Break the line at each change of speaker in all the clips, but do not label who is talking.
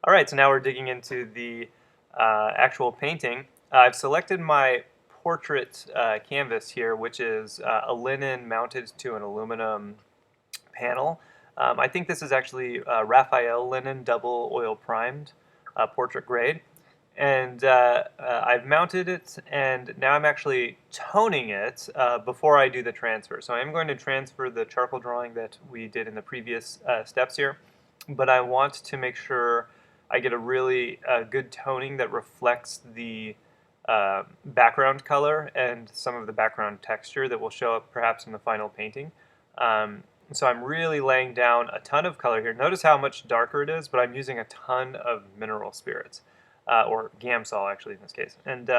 All right, so now we're digging into the actual painting. I've selected my portrait canvas here, which is a linen mounted to an aluminum panel. I think this is actually Raphael linen double oil primed portrait grade. And I've mounted it, and now I'm actually toning it before I do the transfer. So I'm going to transfer the charcoal drawing that we did in the previous steps here, but I want to make sure I get a really good toning that reflects the background color and some of the background texture that will show up perhaps in the final painting. So I'm really laying down a ton of color here. Notice how much darker it is, but I'm using a ton of mineral spirits, or Gamsol actually in this case. And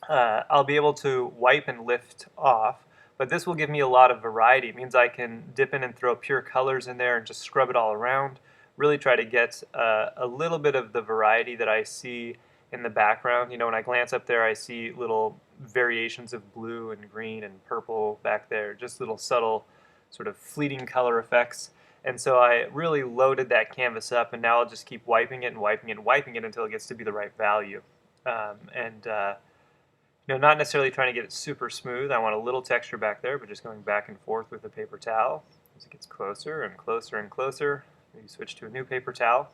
I'll be able to wipe and lift off, but this will give me a lot of variety. It means I can dip in and throw pure colors in there and just scrub it all around. Really try to get a little bit of the variety that I see in the background. You know, when I glance up there, I see little variations of blue and green and purple back there, just little subtle sort of fleeting color effects. And so I really loaded that canvas up, and now I'll just keep wiping it and wiping it and wiping it until it gets to be the right value. You know, not necessarily trying to get it super smooth. I want a little texture back there, but just going back and forth with the paper towel as it gets closer and closer and closer. Maybe switch to a new paper towel.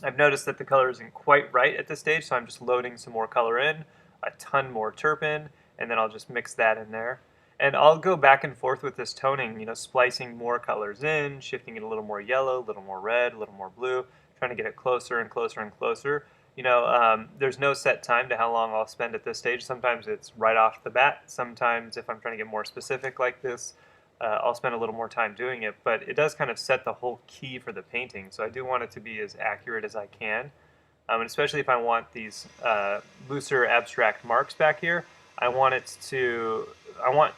I've noticed that the color isn't quite right at this stage, so I'm just loading some more color in, a ton more turpin, and then I'll just mix that in there. And I'll go back and forth with this toning, you know, splicing more colors in, shifting it a little more yellow, a little more red, a little more blue, trying to get it closer and closer and closer. You know, there's no set time to how long I'll spend at this stage. Sometimes it's right off the bat. Sometimes if I'm trying to get more specific like this, I'll spend a little more time doing it, but it does kind of set the whole key for the painting, so I do want it to be as accurate as I can. And especially if I want these looser abstract marks back here, I want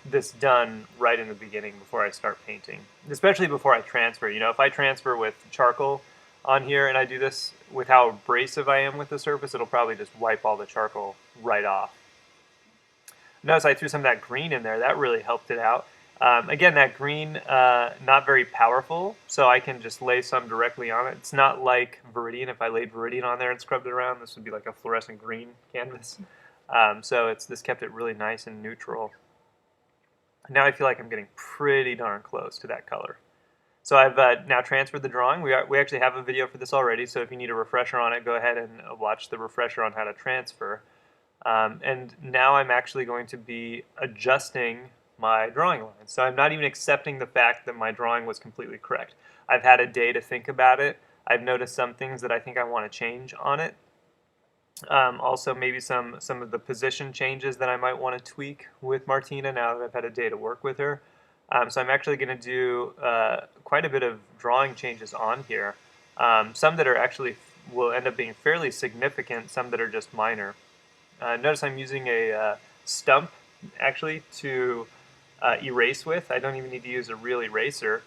this done right in the beginning before I start painting, especially before I transfer. You know, if I transfer with charcoal on here and I do this with how abrasive I am with the surface, it'll probably just wipe all the charcoal right off. Notice I threw some of that green in there. That really helped it out. Again, that green, not very powerful, so I can just lay some directly on it. It's not like Viridian. If I laid Viridian on there and scrubbed it around, this would be like a fluorescent green canvas. So this kept it really nice and neutral. Now I feel like I'm getting pretty darn close to that color. So I've now transferred the drawing. We actually have a video for this already, so if you need a refresher on it, go ahead and watch the refresher on how to transfer. And now I'm actually going to be adjusting my drawing line. So I'm not even accepting the fact that my drawing was completely correct. I've had a day to think about it. I've noticed some things that I think I want to change on it. Also maybe some of the position changes that I might want to tweak with Martina now that I've had a day to work with her. So I'm actually going to do quite a bit of drawing changes on here. Some that are actually will end up being fairly significant, some that are just minor. Notice I'm using a stump actually to erase with. I don't even need to use a real eraser.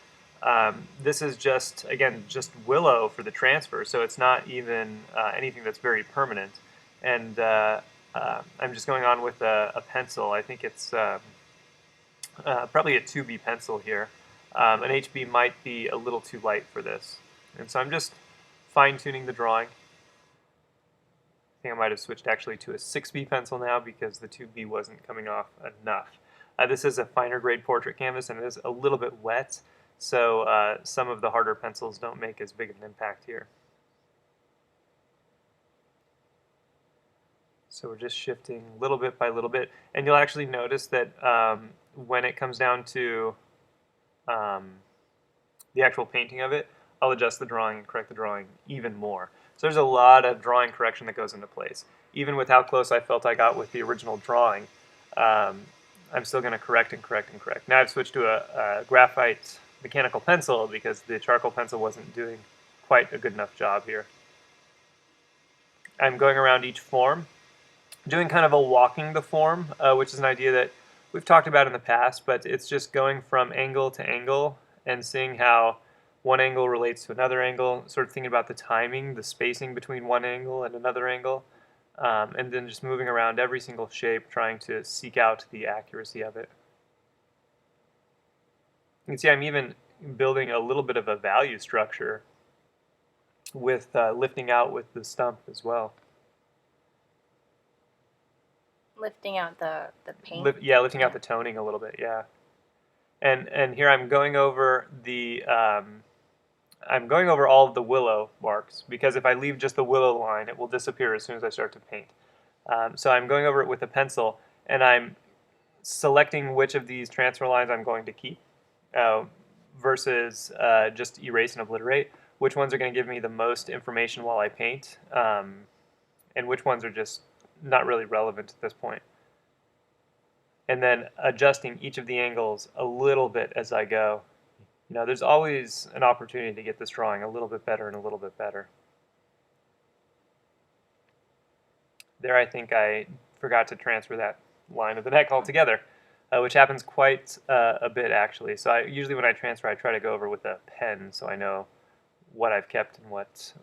This is just, again, just willow for the transfer, so it's not even anything that's very permanent. And I'm just going on with a pencil. I think it's probably a 2B pencil here. An HB might be a little too light for this. And so I'm just fine-tuning the drawing. I think I might have switched actually to a 6B pencil now because the 2B wasn't coming off enough. This is a finer grade portrait canvas and it is a little bit wet, so some of the harder pencils don't make as big of an impact here. So we're just shifting little bit by little bit, and you'll actually notice that when it comes down to the actual painting of it, I'll adjust the drawing and correct the drawing even more. So there's a lot of drawing correction that goes into place. Even with how close I felt I got with the original drawing, I'm still going to correct and correct and correct. Now I've switched to a graphite mechanical pencil because the charcoal pencil wasn't doing quite a good enough job here. I'm going around each form, doing kind of a walking the form, which is an idea that we've talked about in the past, but it's just going from angle to angle and seeing how one angle relates to another angle, sort of thinking about the timing, the spacing between one angle and another angle, and then just moving around every single shape, trying to seek out the accuracy of it. You can see I'm even building a little bit of a value structure with lifting out with the stump as well.
Lifting out the paint?
Yeah, lifting out
Yeah.
the toning a little bit, yeah. And here I'm going over I'm going over all of the willow marks, because if I leave just the willow line, it will disappear as soon as I start to paint. So I'm going over it with a pencil, and I'm selecting which of these transfer lines I'm going to keep uh, versus just erase and obliterate. Which ones are going to give me the most information while I paint, and which ones are just not really relevant at this point. And then adjusting each of the angles a little bit as I go. There's always an opportunity to get this drawing a little bit better and a little bit better. There, I think I forgot to transfer that line of the neck altogether, which happens quite a bit actually. So usually when I transfer, I try to go over with a pen so I know what I've kept and what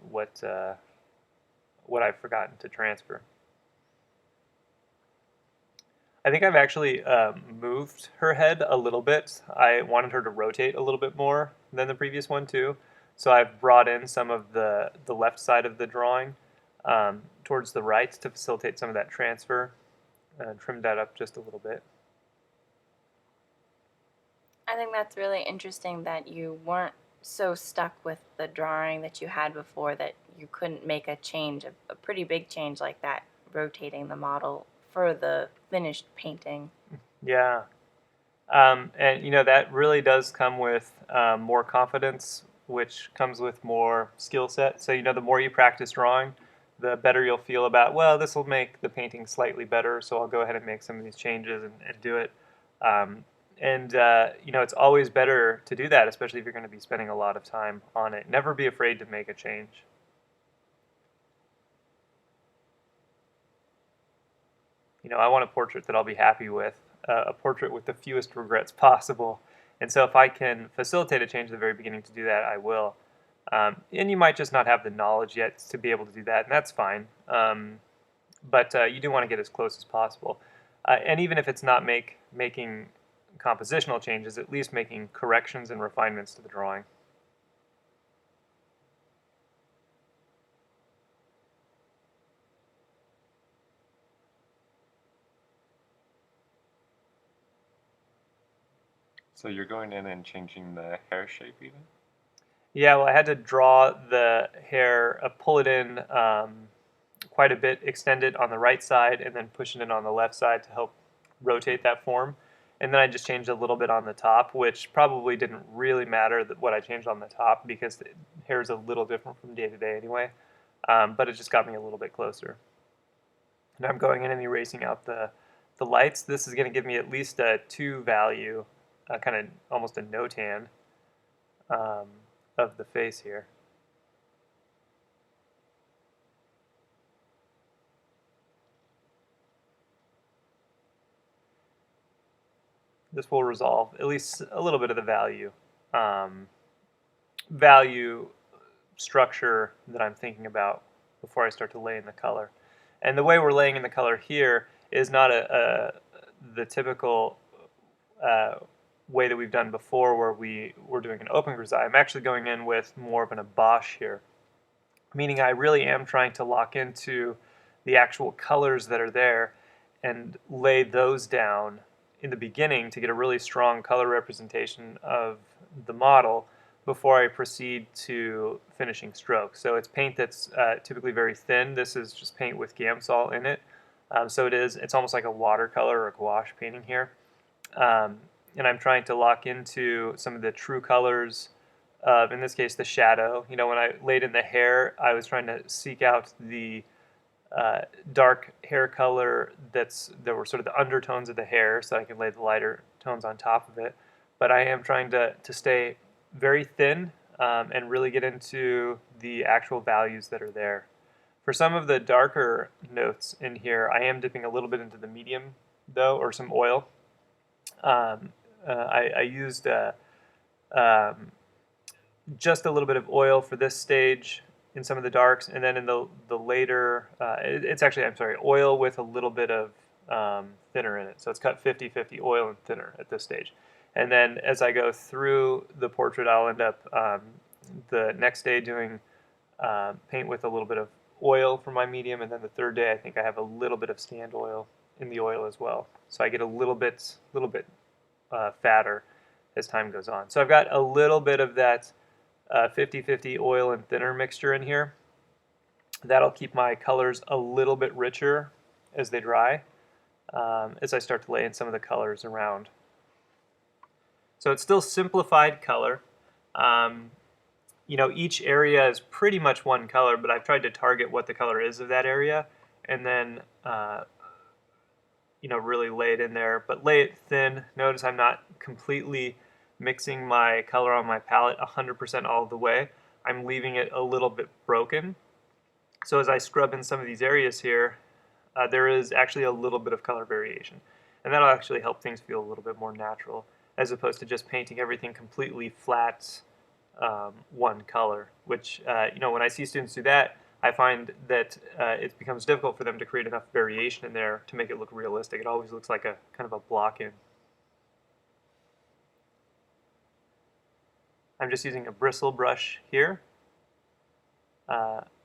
I've forgotten to transfer. I think I've actually moved her head a little bit. I wanted her to rotate a little bit more than the previous one too. So I've brought in some of the left side of the drawing towards the right to facilitate some of that transfer, and trimmed that up just a little bit.
I think that's really interesting that you weren't so stuck with the drawing that you had before that you couldn't make a change, a pretty big change like that, rotating the model for the finished painting.
Yeah. And that really does come with more confidence, which comes with more skill set. So the more you practice drawing, the better you'll feel about, well, this will make the painting slightly better, so I'll go ahead and make some of these changes and do it. And it's always better to do that, especially if you're going to be spending a lot of time on it. Never be afraid to make a change. I want a portrait that I'll be happy with, a portrait with the fewest regrets possible. And so if I can facilitate a change at the very beginning to do that, I will. And you might just not have the knowledge yet to be able to do that, and that's fine. But you do want to get as close as possible. And even if it's not making compositional changes, at least making corrections and refinements to the drawing.
So you're going in and changing the hair shape even?
Yeah, well, I had to draw the hair, pull it in quite a bit, extend it on the right side, and then push it in on the left side to help rotate that form. And then I just changed a little bit on the top, which probably didn't really matter what I changed on the top because the hair is a little different from day to day anyway. But it just got me a little bit closer. And I'm going in and erasing out the lights. This is going to give me at least a 2 value, kind of almost a no tan of the face here. This will resolve at least a little bit of the value structure that I'm thinking about before I start to lay in the color. And the way we're laying in the color here is not the typical way that we've done before where we're doing an open grisaille. I'm actually going in with more of an abache here, meaning I really am trying to lock into the actual colors that are there and lay those down in the beginning to get a really strong color representation of the model before I proceed to finishing strokes. So it's paint that's typically very thin. This is just paint with Gamsol in it. So it's almost like a watercolor or a gouache painting here. And I'm trying to lock into some of the true colors of, in this case, the shadow. When I laid in the hair, I was trying to seek out the dark hair color that were sort of the undertones of the hair so I can lay the lighter tones on top of it. But I am trying to stay very thin and really get into the actual values that are there. For some of the darker notes in here, I am dipping a little bit into the medium, though, or some oil. I used just a little bit of oil for this stage in some of the darks, and then in the later, it's actually, I'm sorry, oil with a little bit of thinner in it. So it's cut 50-50 oil and thinner at this stage. And then as I go through the portrait, I'll end up the next day doing paint with a little bit of oil for my medium, and then the third day I think I have a little bit of stand oil in the oil as well. So I get a little bit fatter as time goes on. So I've got a little bit of that 50-50 oil and thinner mixture in here. That'll keep my colors a little bit richer as they dry, as I start to lay in some of the colors around. So it's still simplified color. You know, each area is pretty much one color, but I've tried to target what the color is of that area, and then you know, really lay it in there, but lay it thin. Notice I'm not completely mixing my color on my palette 100% all the way. I'm leaving it a little bit broken. So as I scrub in some of these areas here, there is actually a little bit of color variation, and that'll actually help things feel a little bit more natural, as opposed to just painting everything completely flat, one color, which, you know, when I see students do that, I find that it becomes difficult for them to create enough variation in there to make it look realistic. It always looks like a kind of a block in. I'm just using a bristle brush here.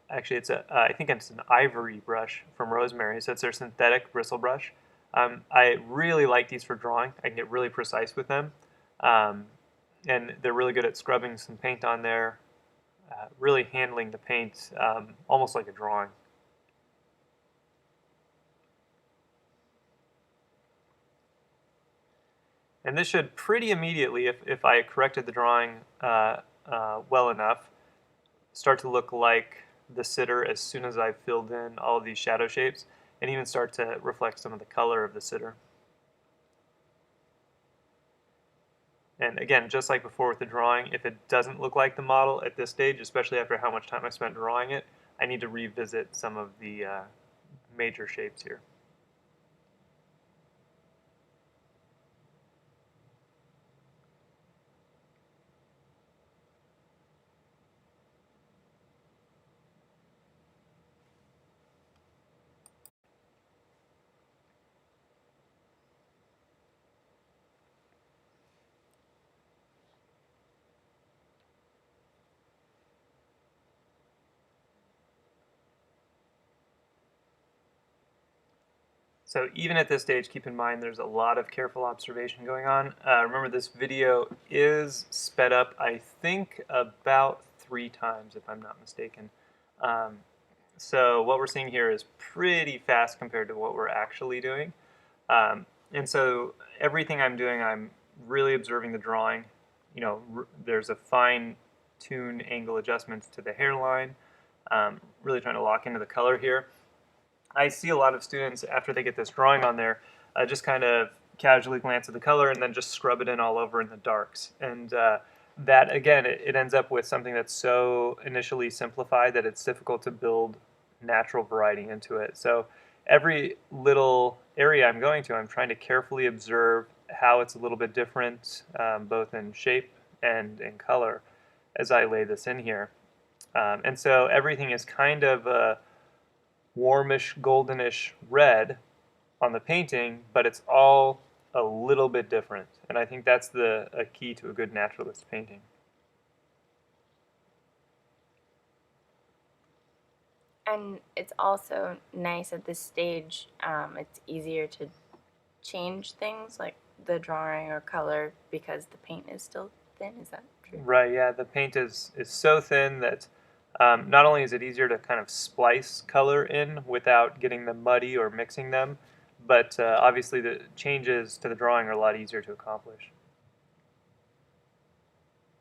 Actually, it's I think it's an ivory brush from Rosemary, so it's their synthetic bristle brush. I really like these for drawing. I can get really precise with them. And they're really good at scrubbing some paint on there, really handling the paint almost like a drawing. And this should pretty immediately, if I corrected the drawing well enough, start to look like the sitter as soon as I've filled in all of these shadow shapes, and even start to reflect some of the color of the sitter. And again, just like before with the drawing, if it doesn't look like the model at this stage, especially after how much time I spent drawing it, I need to revisit some of the major shapes here. So even at this stage, keep in mind there's a lot of careful observation going on. Remember, this video is sped up, I think, about 3 times, if I'm not mistaken. So what we're seeing here is pretty fast compared to what we're actually doing. And so everything I'm doing, I'm really observing the drawing. You know, there's a fine-tune angle adjustments to the hairline. Really trying to lock into the color here. I see a lot of students, after they get this drawing on there, just kind of casually glance at the color and then just scrub it in all over in the darks. And that, again, it ends up with something that's so initially simplified that it's difficult to build natural variety into it. So every little area I'm going to, I'm trying to carefully observe how it's a little bit different, both in shape and in color, as I lay this in here. And so everything is kind of a warmish, goldenish red on the painting, but it's all a little bit different. And I think that's a key to a good naturalist painting.
And it's also nice at this stage, it's easier to change things like the drawing or color because the paint is still thin. Is that true?
Right, yeah, the paint is so thin that not only is it easier to kind of splice color in without getting them muddy or mixing them, but obviously the changes to the drawing are a lot easier to accomplish.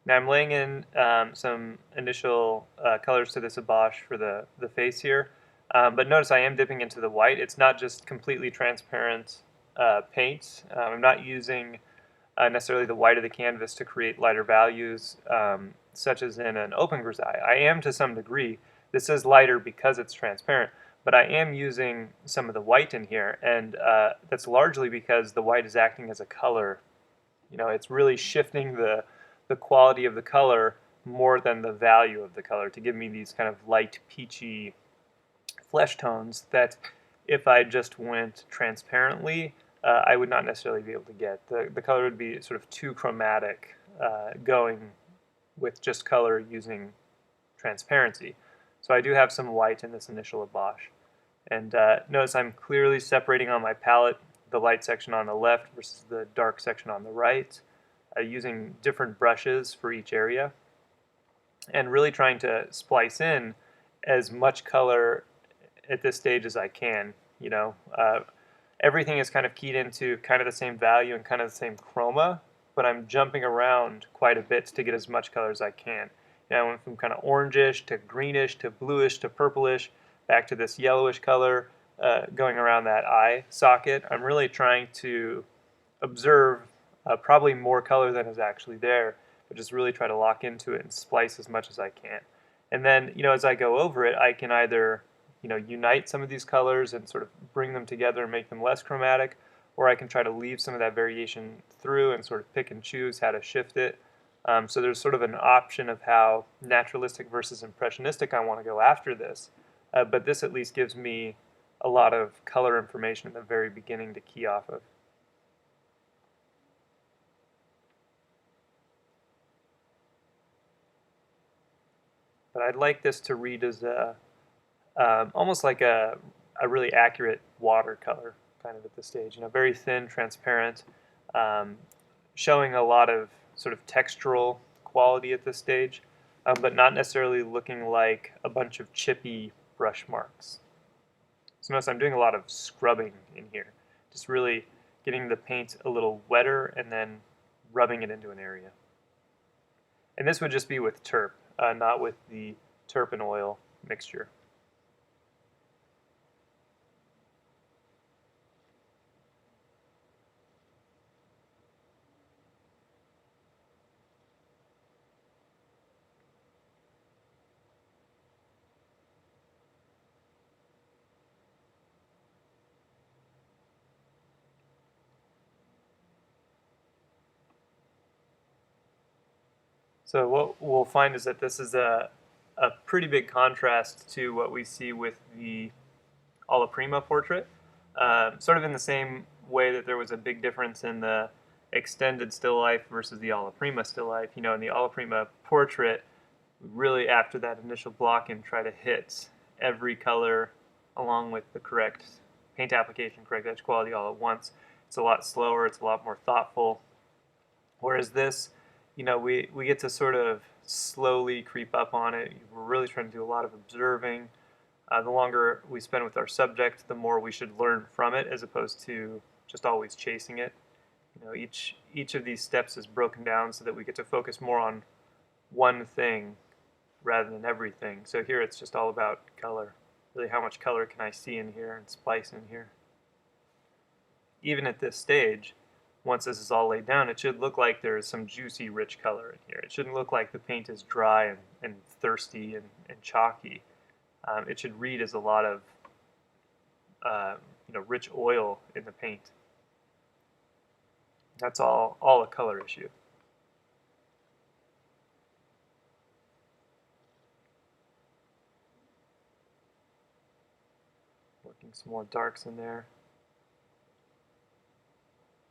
Now I'm laying in some initial colors to this abache for the face here, but notice I am dipping into the white. It's not just completely transparent paint. I'm not using necessarily the white of the canvas to create lighter values, such as in an open grisaille. I am to some degree. This is lighter because it's transparent, but I am using some of the white in here, and that's largely because the white is acting as a color. You know, it's really shifting the quality of the color more than the value of the color to give me these kind of light peachy flesh tones that if I just went transparently, I would not necessarily be able to get. The color would be sort of too chromatic going with just color using transparency. So I do have some white in this initial wash. And notice I'm clearly separating on my palette the light section on the left versus the dark section on the right, using different brushes for each area, and really trying to splice in as much color at this stage as I can. You know, everything is kind of keyed into kind of the same value and kind of the same chroma, but I'm jumping around quite a bit to get as much color as I can. You know, I went from kind of orangish to greenish to bluish to purplish, back to this yellowish color, going around that eye socket. I'm really trying to observe probably more color than is actually there, but just really try to lock into it and splice as much as I can. And then, you know, as I go over it, I can either, you know, unite some of these colors and sort of bring them together and make them less chromatic, or I can try to leave some of that variation through and sort of pick and choose how to shift it. So there's sort of an option of how naturalistic versus impressionistic I want to go after this, but this at least gives me a lot of color information in the very beginning to key off of. But I'd like this to read as almost like a really accurate watercolor kind of at this stage. You know, very thin, transparent, showing a lot of sort of textural quality at this stage, but not necessarily looking like a bunch of chippy brush marks. So notice I'm doing a lot of scrubbing in here, just really getting the paint a little wetter and then rubbing it into an area. And this would just be with terp, not with the terp and oil mixture. So what we'll find is that this is a pretty big contrast to what we see with the Alla Prima portrait. Sort of in the same way that there was a big difference in the extended still life versus the Alla Prima still life. You know, in the Alla Prima portrait, really after that initial block in, try to hit every color along with the correct paint application, correct edge quality all at once. It's a lot slower, it's a lot more thoughtful. Whereas this, you know, we get to sort of slowly creep up on it. We're really trying to do a lot of observing. The longer we spend with our subject, the more we should learn from it, as opposed to just always chasing it. You know, each of these steps is broken down so that we get to focus more on one thing rather than everything. So here it's just all about color. Really, how much color can I see in here and splice in here? Even at this stage, once this is all laid down, it should look like there is some juicy, rich color in here. It shouldn't look like the paint is dry and thirsty and chalky. It should read as a lot of you know, rich oil in the paint. That's all a color issue. Working some more darks in there.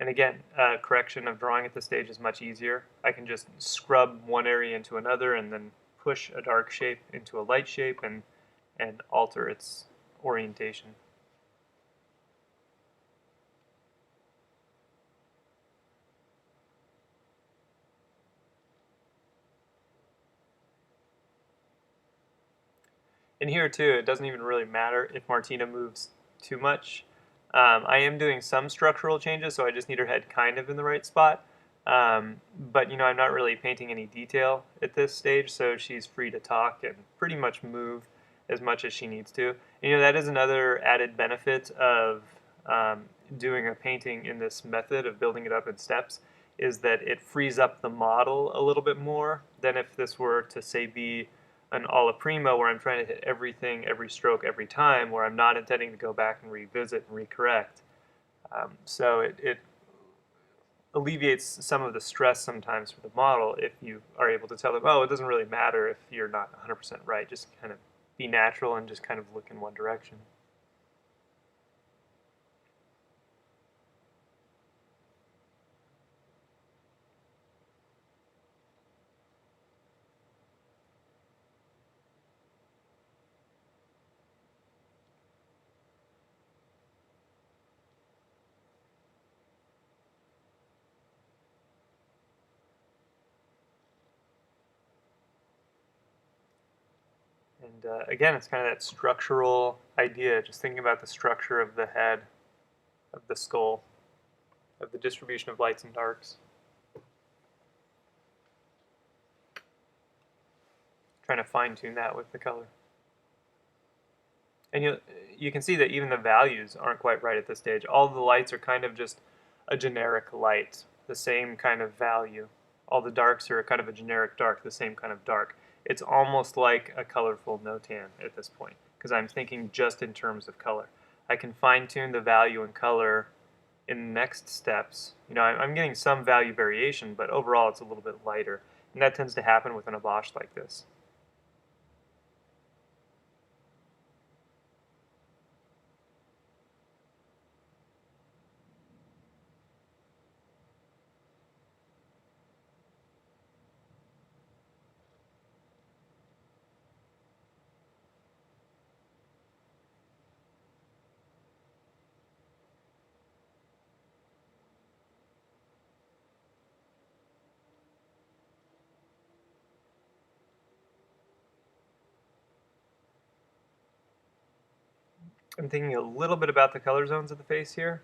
And again, correction of drawing at this stage is much easier. I can just scrub one area into another and then push a dark shape into a light shape and alter its orientation. And here too, it doesn't even really matter if Martina moves too much. I am doing some structural changes, so I just need her head kind of in the right spot. But you know, I'm not really painting any detail at this stage, so she's free to talk and pretty much move as much as she needs to. And, you know, that is another added benefit of doing a painting in this method of building it up in steps, is that it frees up the model a little bit more than if this were to, say, be an alla prima where I'm trying to hit everything, every stroke, every time, where I'm not intending to go back and revisit and recorrect. So it alleviates some of the stress sometimes for the model if you are able to tell them, oh, it doesn't really matter if you're not 100% right, just kind of be natural and just kind of look in one direction. And again, it's kind of that structural idea, just thinking about the structure of the head, of the skull, of the distribution of lights and darks. Trying to fine-tune that with the color. And you can see that even the values aren't quite right at this stage. All the lights are kind of just a generic light, the same kind of value. All the darks are kind of a generic dark, the same kind of dark. It's almost like a colorful notan at this point, because I'm thinking just in terms of color. I can fine-tune the value and color in the next steps. I'm getting some value variation, but overall it's a little bit lighter. And that tends to happen with an abache like this. I'm thinking a little bit about the color zones of the face here.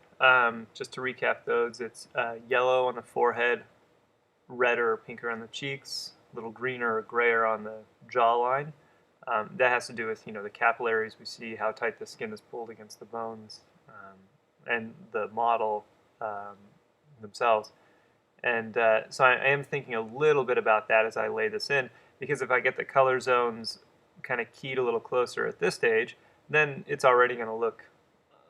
Just to recap those, it's yellow on the forehead, redder or pinker on the cheeks, a little greener or grayer on the jawline. That has to do with the capillaries we see, how tight the skin is pulled against the bones, and the model themselves. And so I am thinking a little bit about that as I lay this in, because if I get the color zones kind of keyed a little closer at this stage, then it's already going to look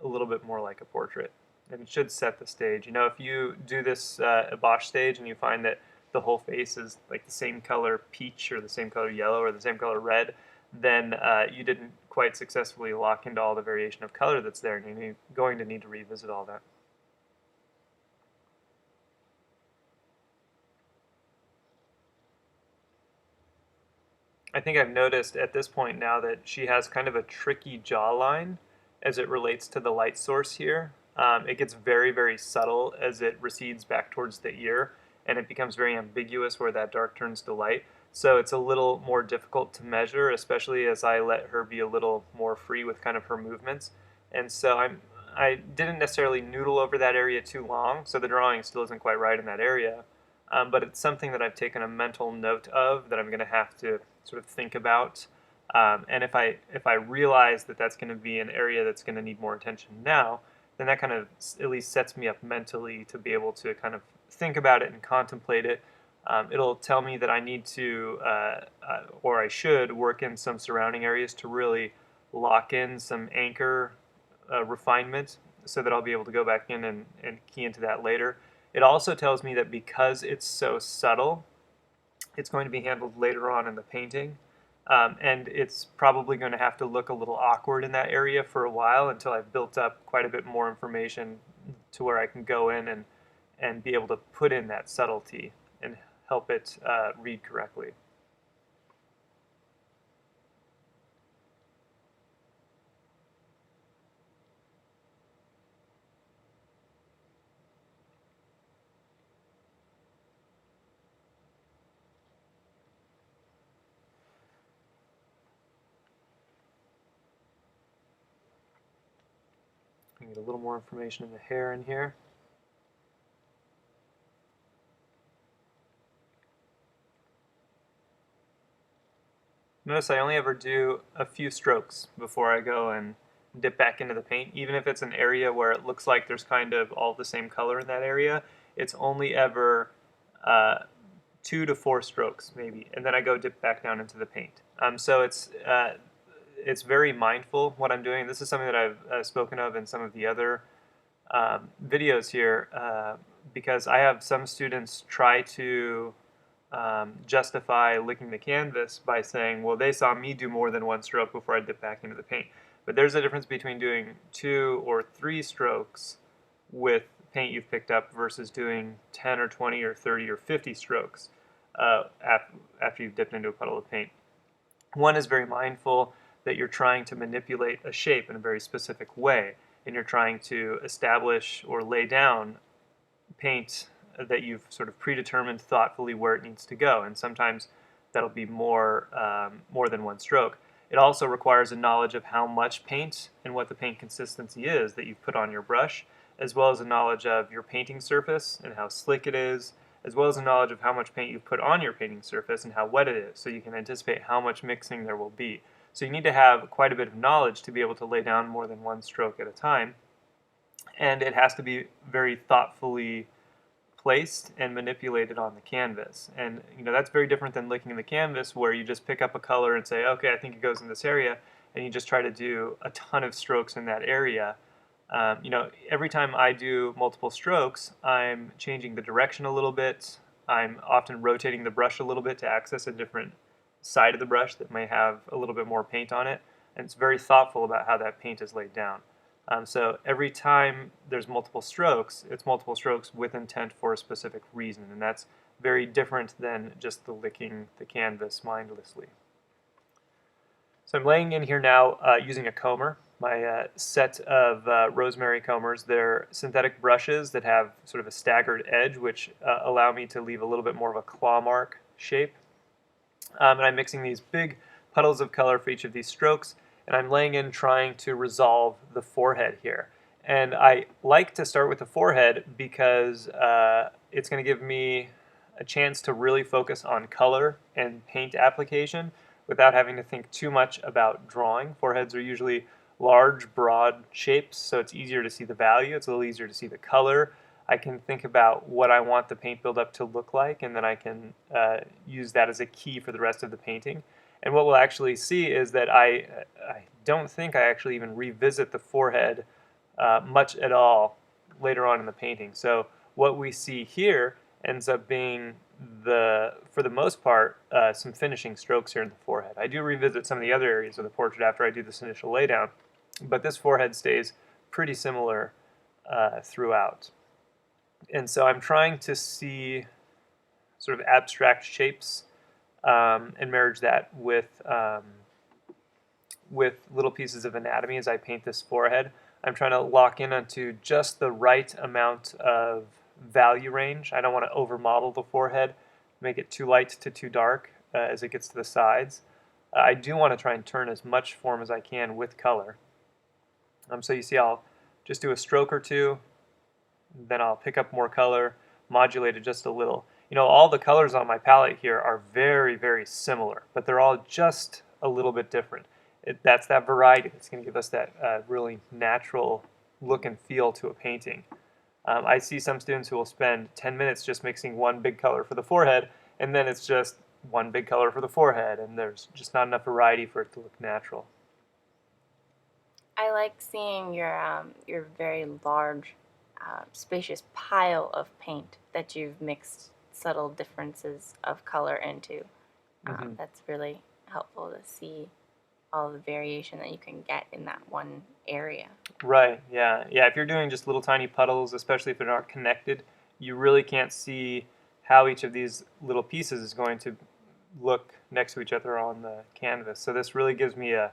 a little bit more like a portrait. And it should set the stage. If you do this abache stage and you find that the whole face is like the same color peach or the same color yellow or the same color red, then you didn't quite successfully lock into all the variation of color that's there, and you're going to need to revisit all that. I think I've noticed at this point now that she has kind of a tricky jawline as it relates to the light source here. It gets very, very subtle as it recedes back towards the ear, and it becomes very ambiguous where that dark turns to light. So it's a little more difficult to measure, especially as I let her be a little more free with kind of her movements. And so I didn't necessarily noodle over that area too long, so the drawing still isn't quite right in that area. But it's something that I've taken a mental note of that I'm going to have to sort of think about. And if I realize that that's going to be an area that's going to need more attention now, then that kind of at least sets me up mentally to be able to kind of think about it and contemplate it. It'll tell me that I need to, or I should, work in some surrounding areas to really lock in some anchor refinement so that I'll be able to go back in and key into that later. It also tells me that because it's so subtle, it's going to be handled later on in the painting. And it's probably going to have to look a little awkward in that area for a while until I've built up quite a bit more information to where I can go in and be able to put in that subtlety and help it read correctly. Get a little more information in the hair in here. Notice I only ever do a few strokes before I go and dip back into the paint. Even if it's an area where it looks like there's kind of all the same color in that area, it's only ever 2 to 4 strokes maybe, and then I go dip back down into the paint. So it's very mindful what I'm doing. This is something that I've spoken of in some of the other videos here, because I have some students try to justify licking the canvas by saying, well, they saw me do more than 1 stroke before I dip back into the paint. But there's a difference between doing 2 or 3 strokes with paint you've picked up versus doing 10 or 20 or 30 or 50 strokes after you've dipped into a puddle of paint. One is very mindful that you're trying to manipulate a shape in a very specific way, and you're trying to establish or lay down paint that you've sort of predetermined thoughtfully where it needs to go, and sometimes that'll be more than 1 stroke. It also requires a knowledge of how much paint and what the paint consistency is that you've put on your brush, as well as a knowledge of your painting surface and how slick it is, as well as a knowledge of how much paint you've put on your painting surface and how wet it is, so you can anticipate how much mixing there will be. So you need to have quite a bit of knowledge to be able to lay down more than one stroke at a time, and it has to be very thoughtfully placed and manipulated on the canvas. And that's very different than looking at the canvas where you just pick up a color and say, okay, I think it goes in this area, and you just try to do a ton of strokes in that area. Every time I do multiple strokes, I'm changing the direction a little bit. I'm often rotating the brush a little bit to access a different side of the brush that may have a little bit more paint on it. And it's very thoughtful about how that paint is laid down. So every time there's multiple strokes, it's multiple strokes with intent for a specific reason, and that's very different than just the licking the canvas mindlessly. So I'm laying in here now using a comber, my set of rosemary combers. They're synthetic brushes that have sort of a staggered edge, which allow me to leave a little bit more of a claw mark shape. And I'm mixing these big puddles of color for each of these strokes, and I'm laying in trying to resolve the forehead here. And I like to start with the forehead because it's going to give me a chance to really focus on color and paint application without having to think too much about drawing. Foreheads are usually large, broad shapes, so it's easier to see the value. It's a little easier to see the color. I can think about what I want the paint buildup to look like, and then I can use that as a key for the rest of the painting. And what we'll actually see is that I don't think I actually even revisit the forehead much at all later on in the painting. So what we see here ends up being, for the most part, some finishing strokes here in the forehead. I do revisit some of the other areas of the portrait after I do this initial laydown, but this forehead stays pretty similar throughout. And so I'm trying to see sort of abstract shapes and marriage that with little pieces of anatomy as I paint this forehead. I'm trying to lock in onto just the right amount of value range. I don't want to over-model the forehead, make it too light to too dark as it gets to the sides. I do want to try and turn as much form as I can with color. So you see I'll just do a stroke or two, then I'll pick up more color, modulate it just a little. All the colors on my palette here are very, very similar, but they're all just a little bit different. That's that variety that's going to give us that really natural look and feel to a painting. I see some students who will spend 10 minutes just mixing one big color for the forehead, and then it's just one big color for the forehead, and there's just not enough variety for it to look natural.
I like seeing your very large, spacious pile of paint that you've mixed subtle differences of color into. That's really helpful to see all the variation that you can get in that one area.
Right, yeah. If you're doing just little tiny puddles, especially if they're not connected, you really can't see how each of these little pieces is going to look next to each other on the canvas. So this really gives me a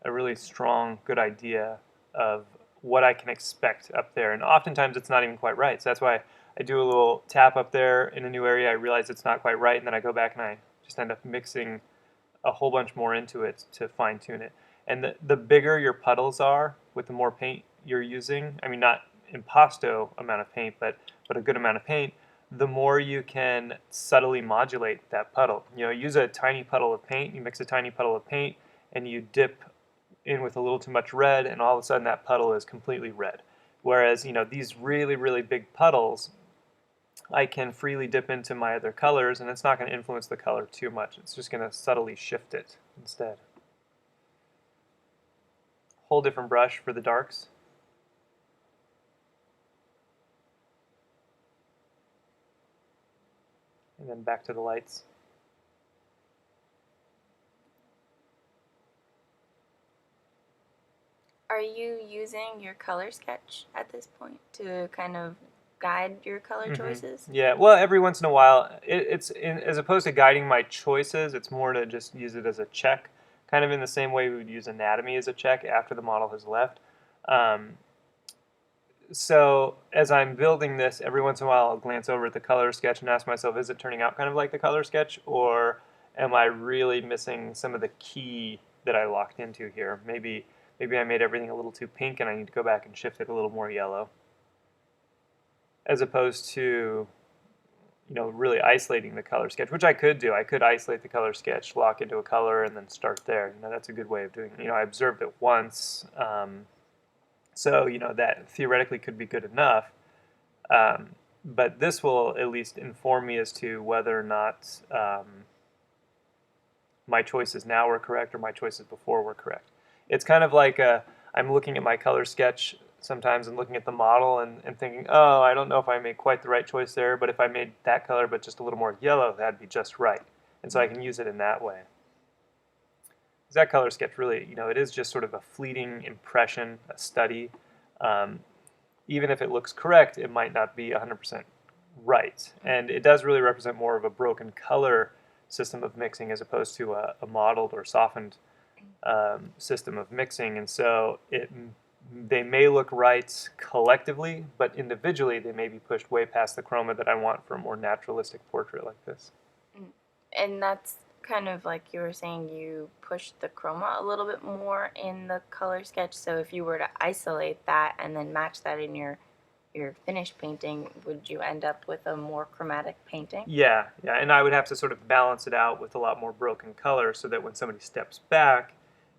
really strong, good idea of what I can expect up there. And oftentimes it's not even quite right. So that's why I do a little tap up there in a new area. I realize it's not quite right, and then I go back and I just end up mixing a whole bunch more into it to fine-tune it. And the bigger your puddles are with the more paint you're using, I mean not impasto amount of paint, but a good amount of paint, the more you can subtly modulate that puddle. Use a tiny puddle of paint, you mix a tiny puddle of paint, and you dip in with a little too much red, and all of a sudden that puddle is completely red. Whereas, these really, really big puddles, I can freely dip into my other colors, and it's not going to influence the color too much. It's just going to subtly shift it instead. Whole different brush for the darks. And then back to the lights.
Are you using your color sketch at this point to kind of guide your color choices?
Yeah, well, every once in a while, as opposed to guiding my choices, it's more to just use it as a check, kind of in the same way we would use anatomy as a check after the model has left. So as I'm building this, every once in a while I'll glance over at the color sketch and ask myself, is it turning out kind of like the color sketch, or am I really missing some of the key that I locked into here. Maybe I made everything a little too pink and I need to go back and shift it a little more yellow. As opposed to, really isolating the color sketch, which I could do. I could isolate the color sketch, lock into a color, and then start there. That's a good way of doing it. I observed it once, so that theoretically could be good enough. But this will at least inform me as to whether or not my choices now were correct or my choices before were correct. It's kind of like I'm looking at my color sketch sometimes and looking at the model and thinking, oh, I don't know if I made quite the right choice there, but if I made that color but just a little more yellow, that'd be just right. And so I can use it in that way. That color sketch really, it is just sort of a fleeting impression, a study. Even if it looks correct, it might not be 100% right. And it does really represent more of a broken color system of mixing as opposed to a modeled or softened system of mixing. And so they may look right collectively, but individually they may be pushed way past the chroma that I want for a more naturalistic portrait like this.
And that's kind of like you were saying, you pushed the chroma a little bit more in the color sketch. So if you were to isolate that and then match that in your finished painting, would you end up with a more chromatic painting?
Yeah, and I would have to sort of balance it out with a lot more broken color so that when somebody steps back,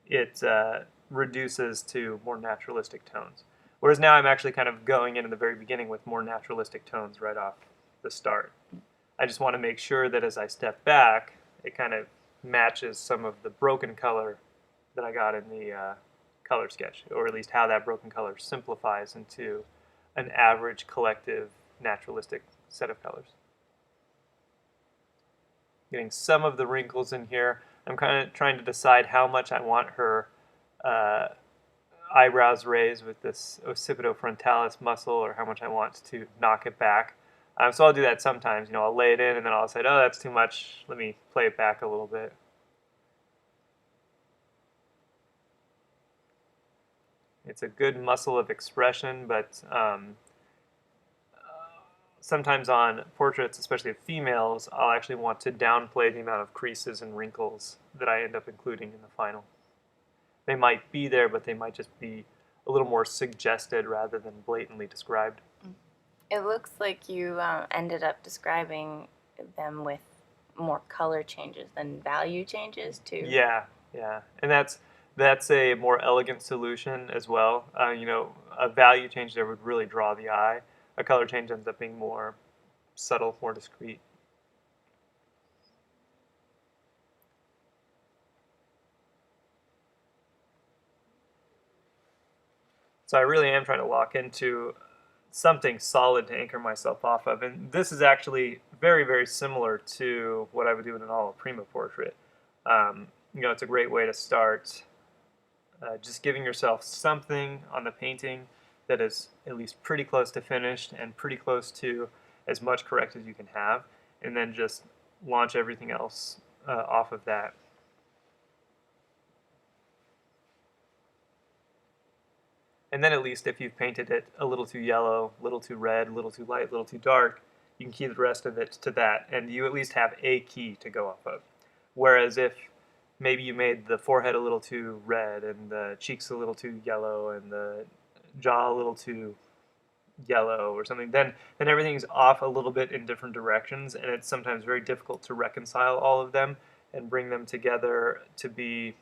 it reduces to more naturalistic tones. Whereas now I'm actually kind of going in the very beginning with more naturalistic tones right off the start. I just want to make sure that as I step back, it kind of matches some of the broken color that I got in the color sketch, or at least how that broken color simplifies into an average collective naturalistic set of colors. Getting some of the wrinkles in here. I'm kind of trying to decide how much I want her eyebrows raised with this occipitofrontalis muscle, or how much I want to knock it back. So I'll do that sometimes. I'll lay it in and then I'll say, oh, that's too much. Let me play it back a little bit. It's a good muscle of expression, but sometimes on portraits, especially of females, I'll actually want to downplay the amount of creases and wrinkles that I end up including in the final. They might be there, but they might just be a little more suggested rather than blatantly described.
It looks like you ended up describing them with more color changes than value changes too.
Yeah, and that's a more elegant solution as well. A value change there would really draw the eye. A color change ends up being more subtle, more discreet. So I really am trying to lock into something solid to anchor myself off of. And this is actually very, very similar to what I would do in an alla prima portrait. It's a great way to start just giving yourself something on the painting that is at least pretty close to finished and pretty close to as much correct as you can have, and then just launch everything else off of that. And then at least if you've painted it a little too yellow, a little too red, a little too light, a little too dark, you can key the rest of it to that, and you at least have a key to go off of. Whereas if maybe you made the forehead a little too red and the cheeks a little too yellow and the jaw a little too yellow or something, then everything's off a little bit in different directions, and it's sometimes very difficult to reconcile all of them and bring them together to be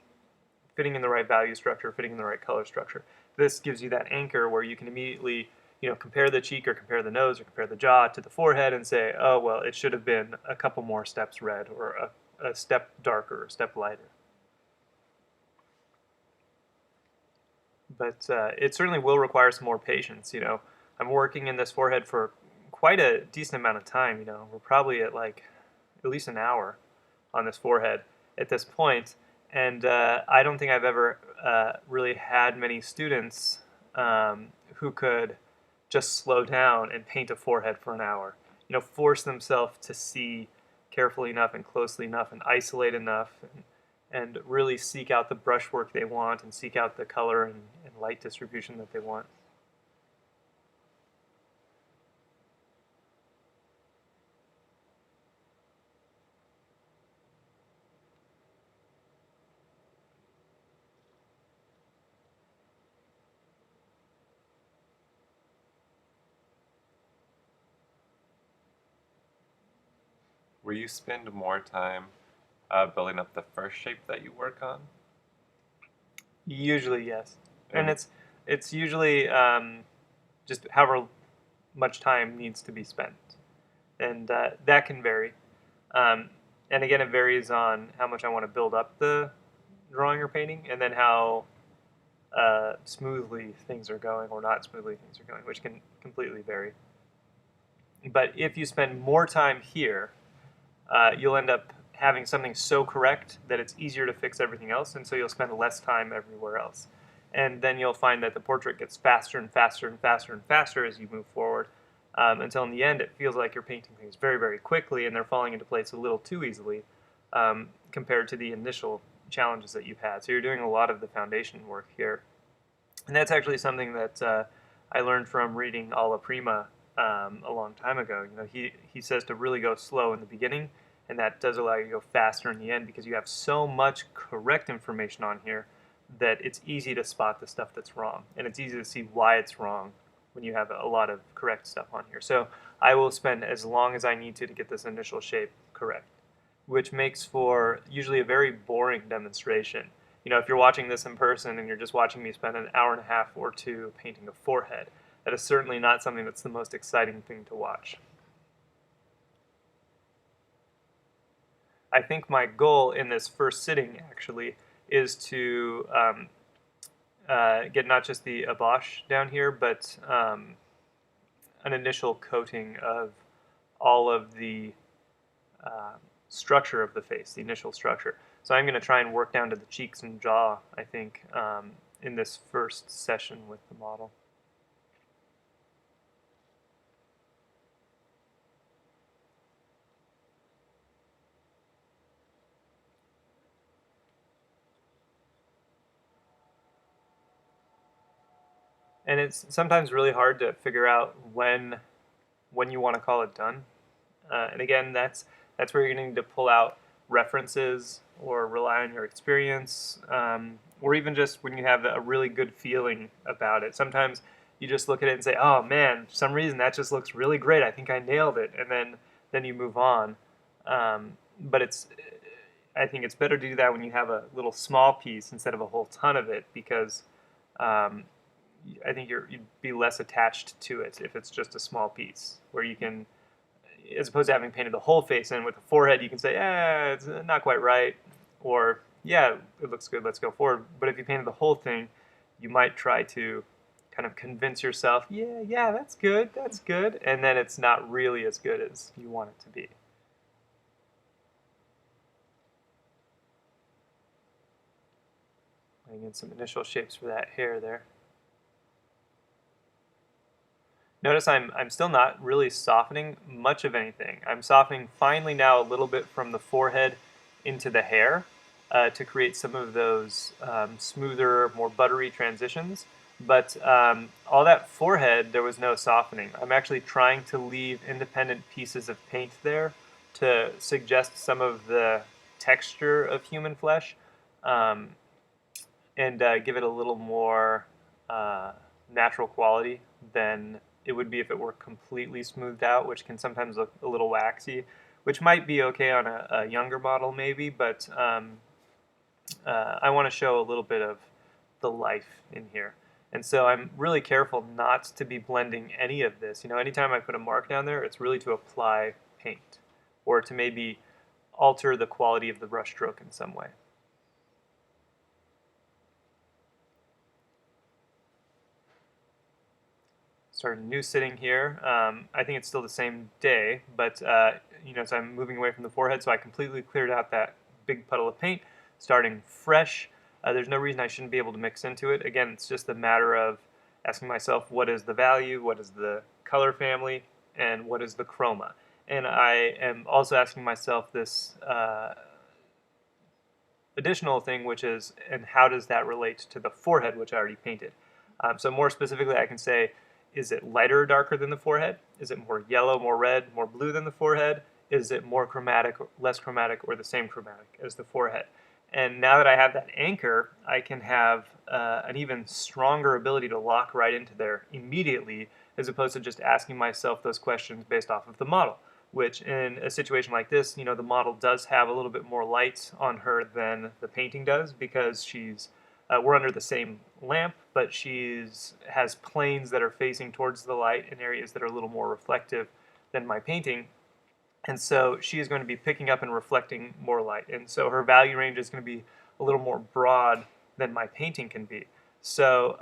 fitting in the right value structure, fitting in the right color structure. This gives you that anchor where you can immediately compare the cheek or compare the nose or compare the jaw to the forehead and say, oh, well, it should have been a couple more steps red or a step darker, a step lighter. But it certainly will require some more patience. I'm working in this forehead for quite a decent amount of time. We're probably at like at least an hour on this forehead at this point. And I don't think I've ever really had many students who could just slow down and paint a forehead for an hour. Force themselves to see carefully enough and closely enough and isolate enough and really seek out the brushwork they want and seek out the color and light distribution that they want.
will you spend more time building up the first shape that you work on?
Usually, yes. And
And
it's usually just however much time needs to be spent, and that can vary. Um, and again, it varies on how much I want to build up the drawing or painting, and then how smoothly things are going or not smoothly things are going, which can completely vary. But if you spend more time here, you'll end up having something so correct that it's easier to fix everything else, and so you'll spend less time everywhere else. And then you'll find that the portrait gets faster and faster and faster and faster as you move forward, until in the end it feels like you're painting things very, very quickly and they're falling into place a little too easily compared to the initial challenges that you've had. So you're doing a lot of the foundation work here. And that's actually something that I learned from reading Alla Prima a long time ago. You know, he says to really go slow in the beginning, and that does allow you to go faster in the end because you have so much correct information on here that it's easy to spot the stuff that's wrong, and it's easy to see why it's wrong when you have a lot of correct stuff on here. So I will spend as long as I need to get this initial shape correct, which makes for usually a very boring demonstration. You know, if you're watching this in person and you're just watching me spend an hour and a half or two painting a forehead, that is certainly not something that's the most exciting thing to watch. I think my goal in this first sitting actually is to get not just the abosh down here, but an initial coating of all of the structure of the face, the initial structure. So I'm going to try and work down to the cheeks and jaw, I think, in this first session with the model. And it's sometimes really hard to figure out when you want to call it done. And again, that's where you're going to need to pull out references or rely on your experience, or even just when you have a really good feeling about it. Sometimes you just look at it and say, "Oh man, for some reason that just looks really great. I think I nailed it," and then you move on. But I think it's better to do that when you have a little small piece instead of a whole ton of it, because um, I think you'd be less attached to it if it's just a small piece, where you can, as opposed to having painted the whole face in with the forehead, you can say, it's not quite right, or yeah, it looks good, let's go forward. But if you painted the whole thing, you might try to kind of convince yourself, yeah, that's good, and then it's not really as good as you want it to be. Laying in some initial shapes for that hair there. Notice I'm still not really softening much of anything. I'm softening finely now a little bit from the forehead into the hair to create some of those smoother, more buttery transitions. But all that forehead, there was no softening. I'm actually trying to leave independent pieces of paint there to suggest some of the texture of human flesh, um, and give it a little more natural quality than it would be if it were completely smoothed out, which can sometimes look a little waxy, which might be okay on a younger model maybe, but I want to show a little bit of the life in here. And so I'm really careful not to be blending any of this. You know, anytime I put a mark down there, it's really to apply paint or to maybe alter the quality of the brush stroke in some way. Start a new sitting here. I think it's still the same day, but you know, so I'm moving away from the forehead, so I completely cleared out that big puddle of paint, starting fresh. There's no reason I shouldn't be able to mix into it. Again, it's just a matter of asking myself, what is the value, what is the color family, and what is the chroma? And I am also asking myself this additional thing, which is, and how does that relate to the forehead, which I already painted? So more specifically, I can say, is it lighter or darker than the forehead? Is it more yellow, more red, more blue than the forehead? Is it more chromatic, less chromatic, or the same chromatic as the forehead? And now that I have that anchor, I can have an even stronger ability to lock right into there immediately, as opposed to just asking myself those questions based off of the model. which in a situation like this, the model does have a little bit more light on her than the painting does because we're under the same lamp, but has planes that are facing towards the light in areas that are a little more reflective than my painting. And so she is going to be picking up and reflecting more light. And so her value range is going to be a little more broad than my painting can be. So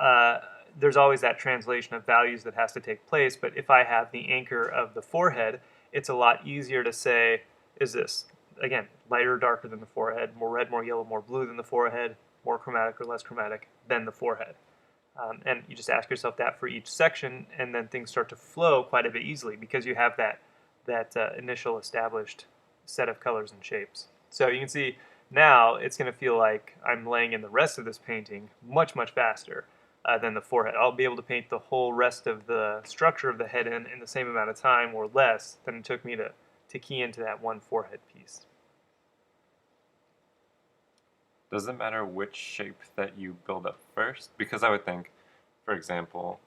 there's always that translation of values that has to take place. But if I have the anchor of the forehead, it's a lot easier to say, is this, again, lighter or darker than the forehead, more red, more yellow, more blue than the forehead, more chromatic or less chromatic than the forehead. And you just ask yourself that for each section, and then things start to flow quite a bit easily because you have that initial established set of colors and shapes. So you can see now it's going to feel like I'm laying in the rest of this painting much, much faster than the forehead. I'll be able to paint the whole rest of the structure of the head in the same amount of time or less than it took me to key into that one forehead piece.
Does it matter which shape that you build up first? Because I would think, for example,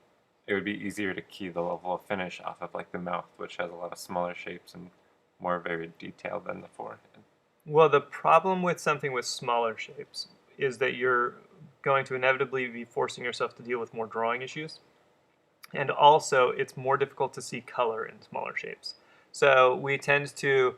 it would be easier to key the level of finish off of like the mouth, which has a lot of smaller shapes and more varied detail than the forehead.
Well, the problem with something with smaller shapes is that you're going to inevitably be forcing yourself to deal with more drawing issues. And also, it's more difficult to see color in smaller shapes. So we tend to,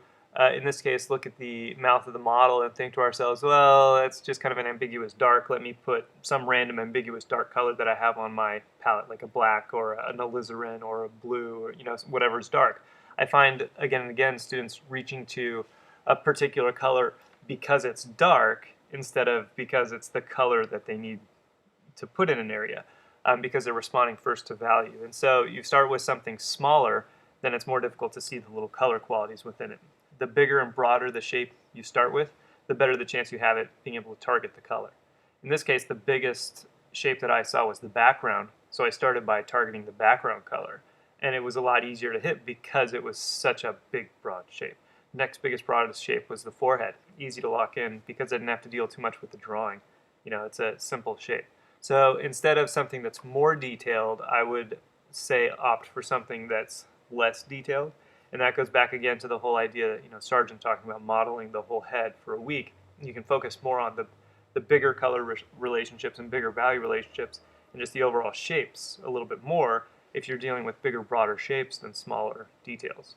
in this case, look at the mouth of the model and think to ourselves, well, it's just kind of an ambiguous dark. Let me put some random ambiguous dark color that I have on my palette, like a black or an alizarin or a blue or whatever's dark. I find again and again students reaching to a particular color because it's dark instead of because it's the color that they need to put in an area. Because they're responding first to value. And so you start with something smaller, then it's more difficult to see the little color qualities within it. The bigger and broader the shape you start with, the better the chance you have at being able to target the color. In this case, the biggest shape that I saw was the background, so I started by targeting the background color. And it was a lot easier to hit because it was such a big, broad shape. Next biggest, broadest shape was the forehead. Easy to lock in because I didn't have to deal too much with the drawing. It's a simple shape. So instead of something that's more detailed, I would say opt for something that's less detailed. And that goes back again to the whole idea that, Sargent talking about modeling the whole head for a week. You can focus more on the bigger color relationships and bigger value relationships and just the overall shapes a little bit more if you're dealing with bigger, broader shapes than smaller details.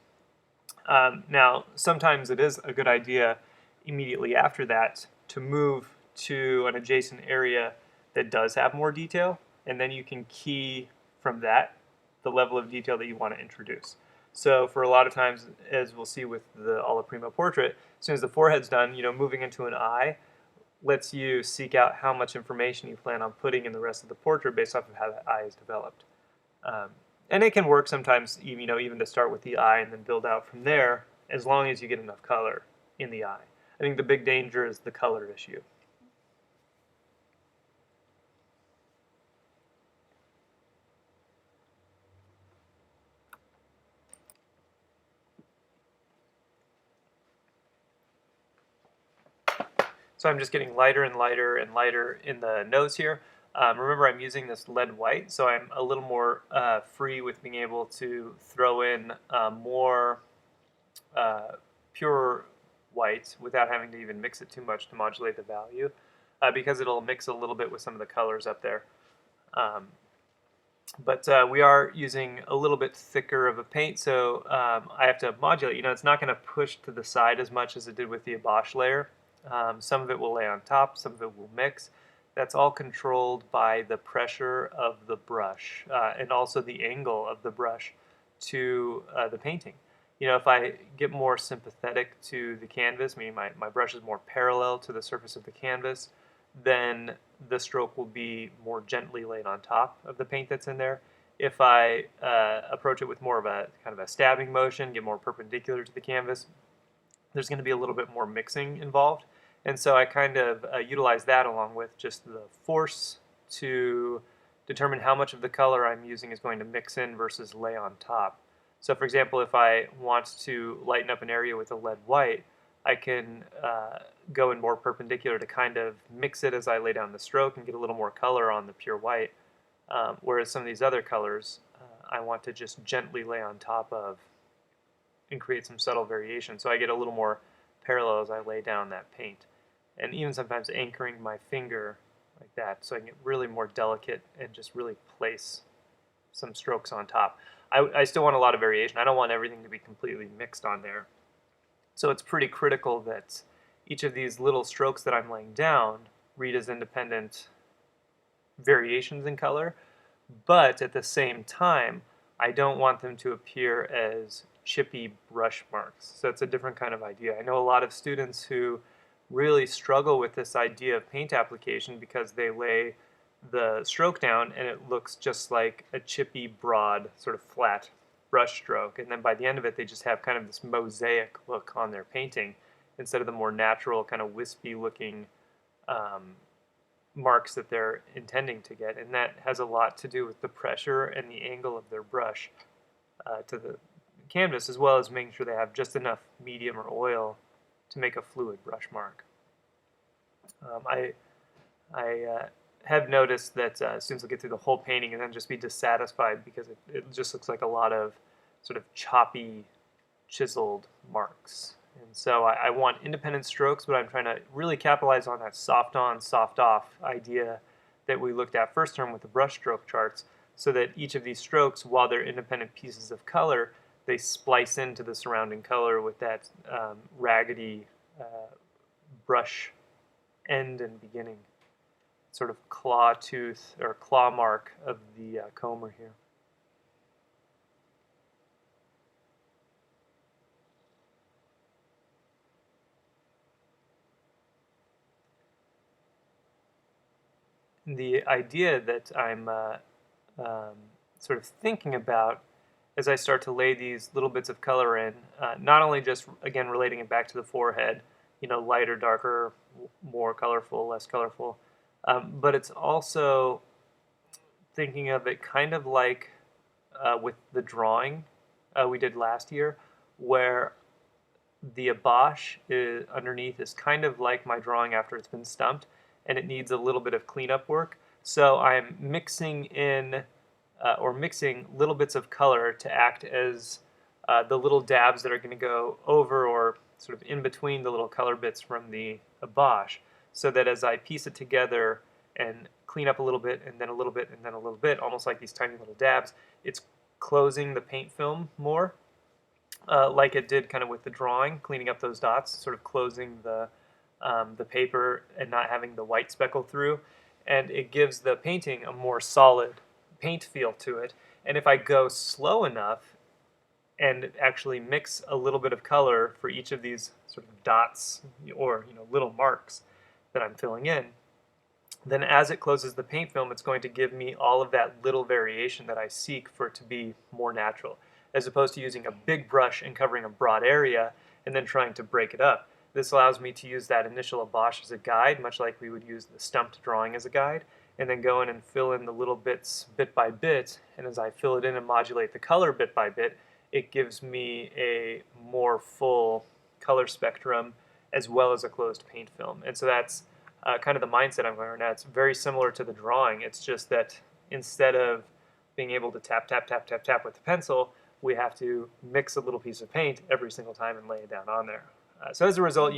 Now, sometimes it is a good idea immediately after that to move to an adjacent area that does have more detail, and then you can key from that the level of detail that you want to introduce. So for a lot of times, as we'll see with the Alla Prima portrait, as soon as the forehead's done, moving into an eye lets you seek out how much information you plan on putting in the rest of the portrait based off of how that eye is developed. And it can work sometimes, even to start with the eye and then build out from there, as long as you get enough color in the eye. I think the big danger is the color issue. So I'm just getting lighter and lighter and lighter in the nose here. Remember, I'm using this lead white, so I'm a little more free with being able to throw in more pure white without having to even mix it too much to modulate the value, because it'll mix a little bit with some of the colors up there. But we are using a little bit thicker of a paint, so I have to modulate. It's not going to push to the side as much as it did with the Abosh layer. Some of it will lay on top, some of it will mix. That's all controlled by the pressure of the brush and also the angle of the brush to the painting. If I get more sympathetic to the canvas, meaning my brush is more parallel to the surface of the canvas, then the stroke will be more gently laid on top of the paint that's in there. If I approach it with more of a kind of a stabbing motion, get more perpendicular to the canvas, there's going to be a little bit more mixing involved. And so I kind of utilize that along with just the force to determine how much of the color I'm using is going to mix in versus lay on top. So for example, if I want to lighten up an area with a lead white, I can go in more perpendicular to kind of mix it as I lay down the stroke and get a little more color on the pure white. Whereas some of these other colors, I want to just gently lay on top of and create some subtle variation. So I get a little more parallel as I lay down that paint. And even sometimes anchoring my finger like that so I can get really more delicate and just really place some strokes on top. I still want a lot of variation. I don't want everything to be completely mixed on there. So it's pretty critical that each of these little strokes that I'm laying down read as independent variations in color, but at the same time, I don't want them to appear as chippy brush marks. So it's a different kind of idea. I know a lot of students who really struggle with this idea of paint application because they lay the stroke down and it looks just like a chippy, broad, sort of flat brush stroke. And then by the end of it, they just have kind of this mosaic look on their painting instead of the more natural, kind of wispy looking marks that they're intending to get. And that has a lot to do with the pressure and the angle of their brush to the canvas, as well as making sure they have just enough medium or oil to make a fluid brush mark. I have noticed that students will get through the whole painting and then just be dissatisfied because it just looks like a lot of sort of choppy, chiseled marks. And so I want independent strokes, but I'm trying to really capitalize on that soft on, soft off idea that we looked at first term with the brush stroke charts, so that each of these strokes, while they're independent pieces of color, they splice into the surrounding color with that raggedy brush end and beginning, sort of claw tooth or claw mark of the comber here. The idea that I'm sort of thinking about as I start to lay these little bits of color in, not only just, again, relating it back to the forehead, you know, lighter, darker, more colorful, less colorful, but it's also thinking of it kind of like with the drawing we did last year, where the abache underneath is kind of like my drawing after it's been stumped, and it needs a little bit of cleanup work. So I'm mixing in or mixing little bits of color to act as the little dabs that are going to go over or sort of in between the little color bits from the abache, so that as I piece it together and clean up a little bit and then a little bit and then a little bit, almost like these tiny little dabs, it's closing the paint film more, like it did kind of with the drawing, cleaning up those dots, sort of closing the paper and not having the white speckle through, and it gives the painting a more solid paint feel to it. And if I go slow enough and actually mix a little bit of color for each of these sort of dots or little marks that I'm filling in, then as it closes the paint film, it's going to give me all of that little variation that I seek for it to be more natural, as opposed to using a big brush and covering a broad area and then trying to break it up. This allows me to use that initial abache as a guide, much like we would use the stumped drawing as a guide, and then go in and fill in the little bits bit by bit, and as I fill it in and modulate the color bit by bit, it gives me a more full color spectrum as well as a closed paint film. And so that's kind of the mindset I'm going right now. It's very similar to the drawing. It's just that instead of being able to tap, tap, tap, tap, tap with the pencil, we have to mix a little piece of paint every single time and lay it down on there. So as a result,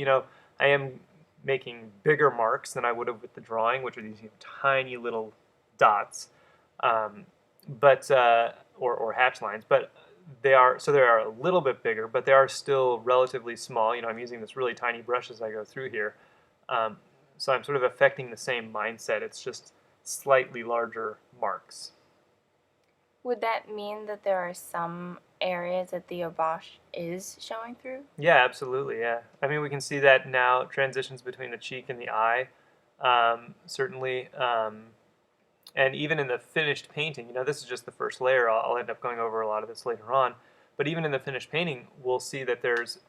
I am making bigger marks than I would have with the drawing, which are these tiny little dots, but or hatch lines. But they are a little bit bigger, but they are still relatively small. I'm using this really tiny brush as I go through here. So I'm sort of affecting the same mindset. It's just slightly larger marks.
Would that mean that there are some areas that the abache is showing through?
Yeah, absolutely, yeah. I mean, we can see that now, transitions between the cheek and the eye, certainly. And even in the finished painting, this is just the first layer. I'll end up going over a lot of this later on. But even in the finished painting, we'll see that there's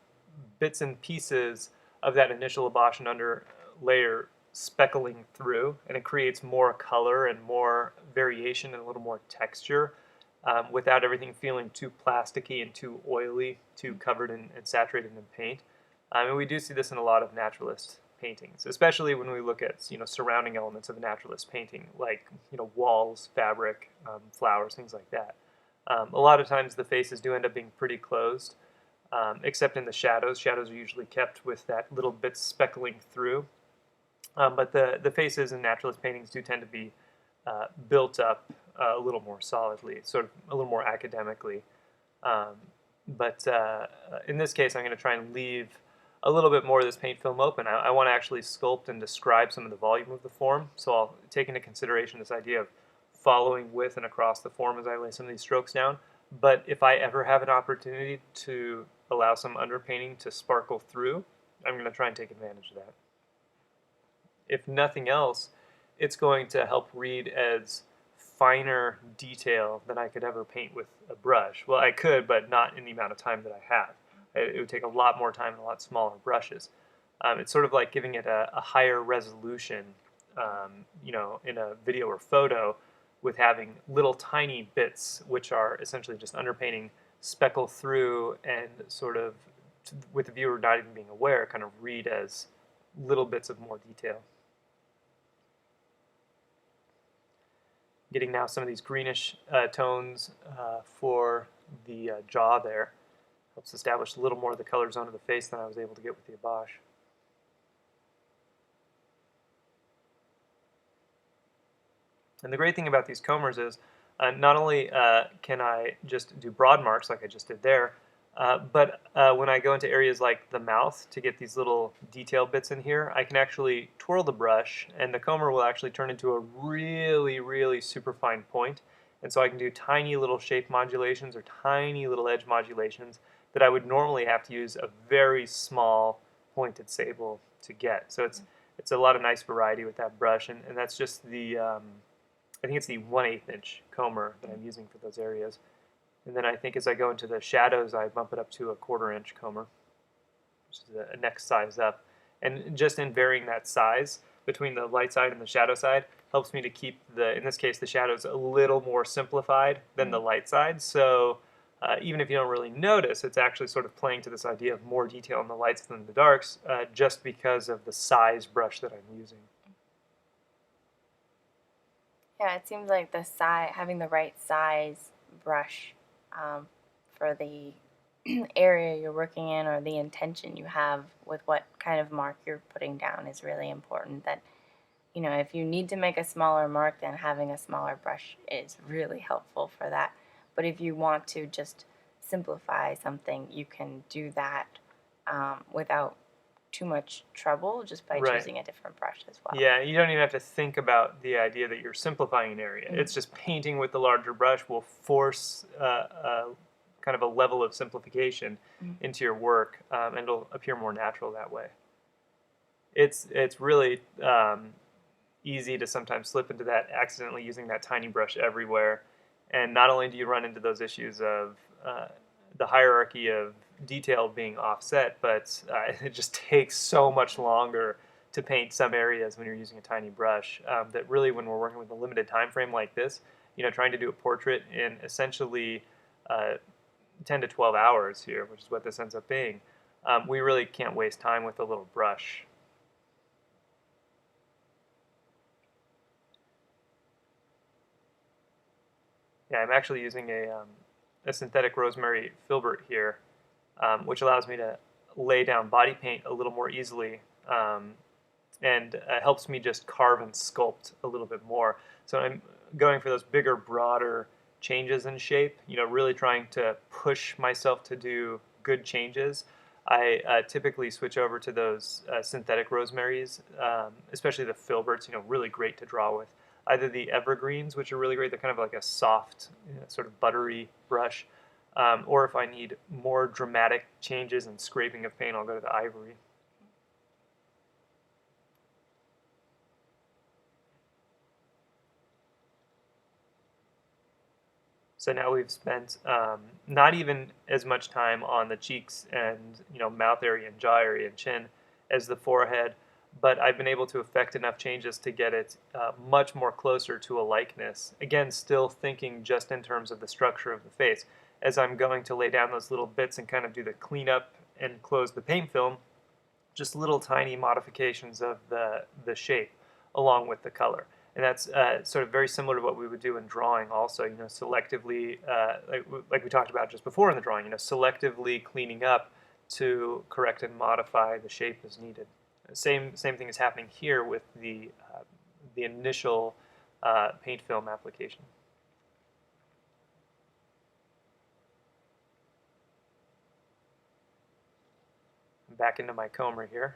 bits and pieces of that initial abache and under layer speckling through, and it creates more color and more variation and a little more texture without everything feeling too plasticky and too oily, too covered and saturated in paint. And we do see this in a lot of naturalist paintings, especially when we look at surrounding elements of a naturalist painting, like walls, fabric, flowers, things like that. A lot of times the faces do end up being pretty closed, except in the shadows. Shadows are usually kept with that little bit speckling through. But the faces in naturalist paintings do tend to be built up a little more solidly, sort of a little more academically. Um, but in this case, I'm going to try and leave a little bit more of this paint film open. I want to actually sculpt and describe some of the volume of the form, so I'll take into consideration this idea of following with and across the form as I lay some of these strokes down. But if I ever have an opportunity to allow some underpainting to sparkle through, I'm going to try and take advantage of that. If nothing else, it's going to help read as finer detail than I could ever paint with a brush. Well, I could, but not in the amount of time that I have. It would take a lot more time and a lot smaller brushes. It's sort of like giving it a higher resolution, in a video or photo, with having little tiny bits, which are essentially just underpainting, speckle through and sort of, with the viewer not even being aware, kind of read as little bits of more detail. Getting now some of these greenish tones for the jaw there. Helps establish a little more of the color zone of the face than I was able to get with the Abache. And the great thing about these combers is not only can I just do broad marks like I just did there, but when I go into areas like the mouth to get these little detail bits in here, I can actually twirl the brush and the comber will actually turn into a really, really super fine point. And so I can do tiny little shape modulations or tiny little edge modulations that I would normally have to use a very small pointed sable to get. So it's a lot of nice variety with that brush, and that's just the, I think it's the 1/8 inch comber that I'm using for those areas. And then I think as I go into the shadows, I bump it up to a 1/4 inch comber, which is a next size up. And just in varying that size between the light side and the shadow side helps me to keep in this case, the shadows a little more simplified than the light side. So even if you don't really notice, it's actually sort of playing to this idea of more detail in the lights than the darks, just because of the size brush that I'm using.
Yeah, it seems like having the right size brush for the area you're working in or the intention you have with what kind of mark you're putting down is really important. That, if you need to make a smaller mark, then having a smaller brush is really helpful for that. But if you want to just simplify something, you can do that without too much trouble just by
Right.
choosing a different brush as well.
Yeah, you don't even have to think about the idea that you're simplifying an area.
Mm-hmm.
It's just painting with the larger brush will force kind of a level of simplification into your work, and it'll appear more natural that way. It's really easy to sometimes slip into that, accidentally using that tiny brush everywhere. And not only do you run into those issues of the hierarchy of detail being offset, but it just takes so much longer to paint some areas when you're using a tiny brush, that really, when we're working with a limited time frame like this, trying to do a portrait in essentially 10 to 12 hours here, which is what this ends up being, we really can't waste time with a little brush. Yeah, I'm actually using a synthetic rosemary filbert here, which allows me to lay down body paint a little more easily, and helps me just carve and sculpt a little bit more. So I'm going for those bigger, broader changes in shape, really trying to push myself to do good changes. I typically switch over to those synthetic rosemaries, especially the filberts, really great to draw with. Either the evergreens, which are really great, they're kind of like a soft, sort of buttery brush, or if I need more dramatic changes and scraping of paint, I'll go to the ivory. So now we've spent not even as much time on the cheeks and mouth area and jaw area and chin as the forehead, but I've been able to effect enough changes to get it much more closer to a likeness. Again, still thinking just in terms of the structure of the face. As I'm going to lay down those little bits and kind of do the cleanup and close the paint film, just little tiny modifications of the shape along with the color. And that's sort of very similar to what we would do in drawing also, selectively, like we talked about just before in the drawing, selectively cleaning up to correct and modify the shape as needed. Same thing is happening here with the initial paint film application. Back into my comber here.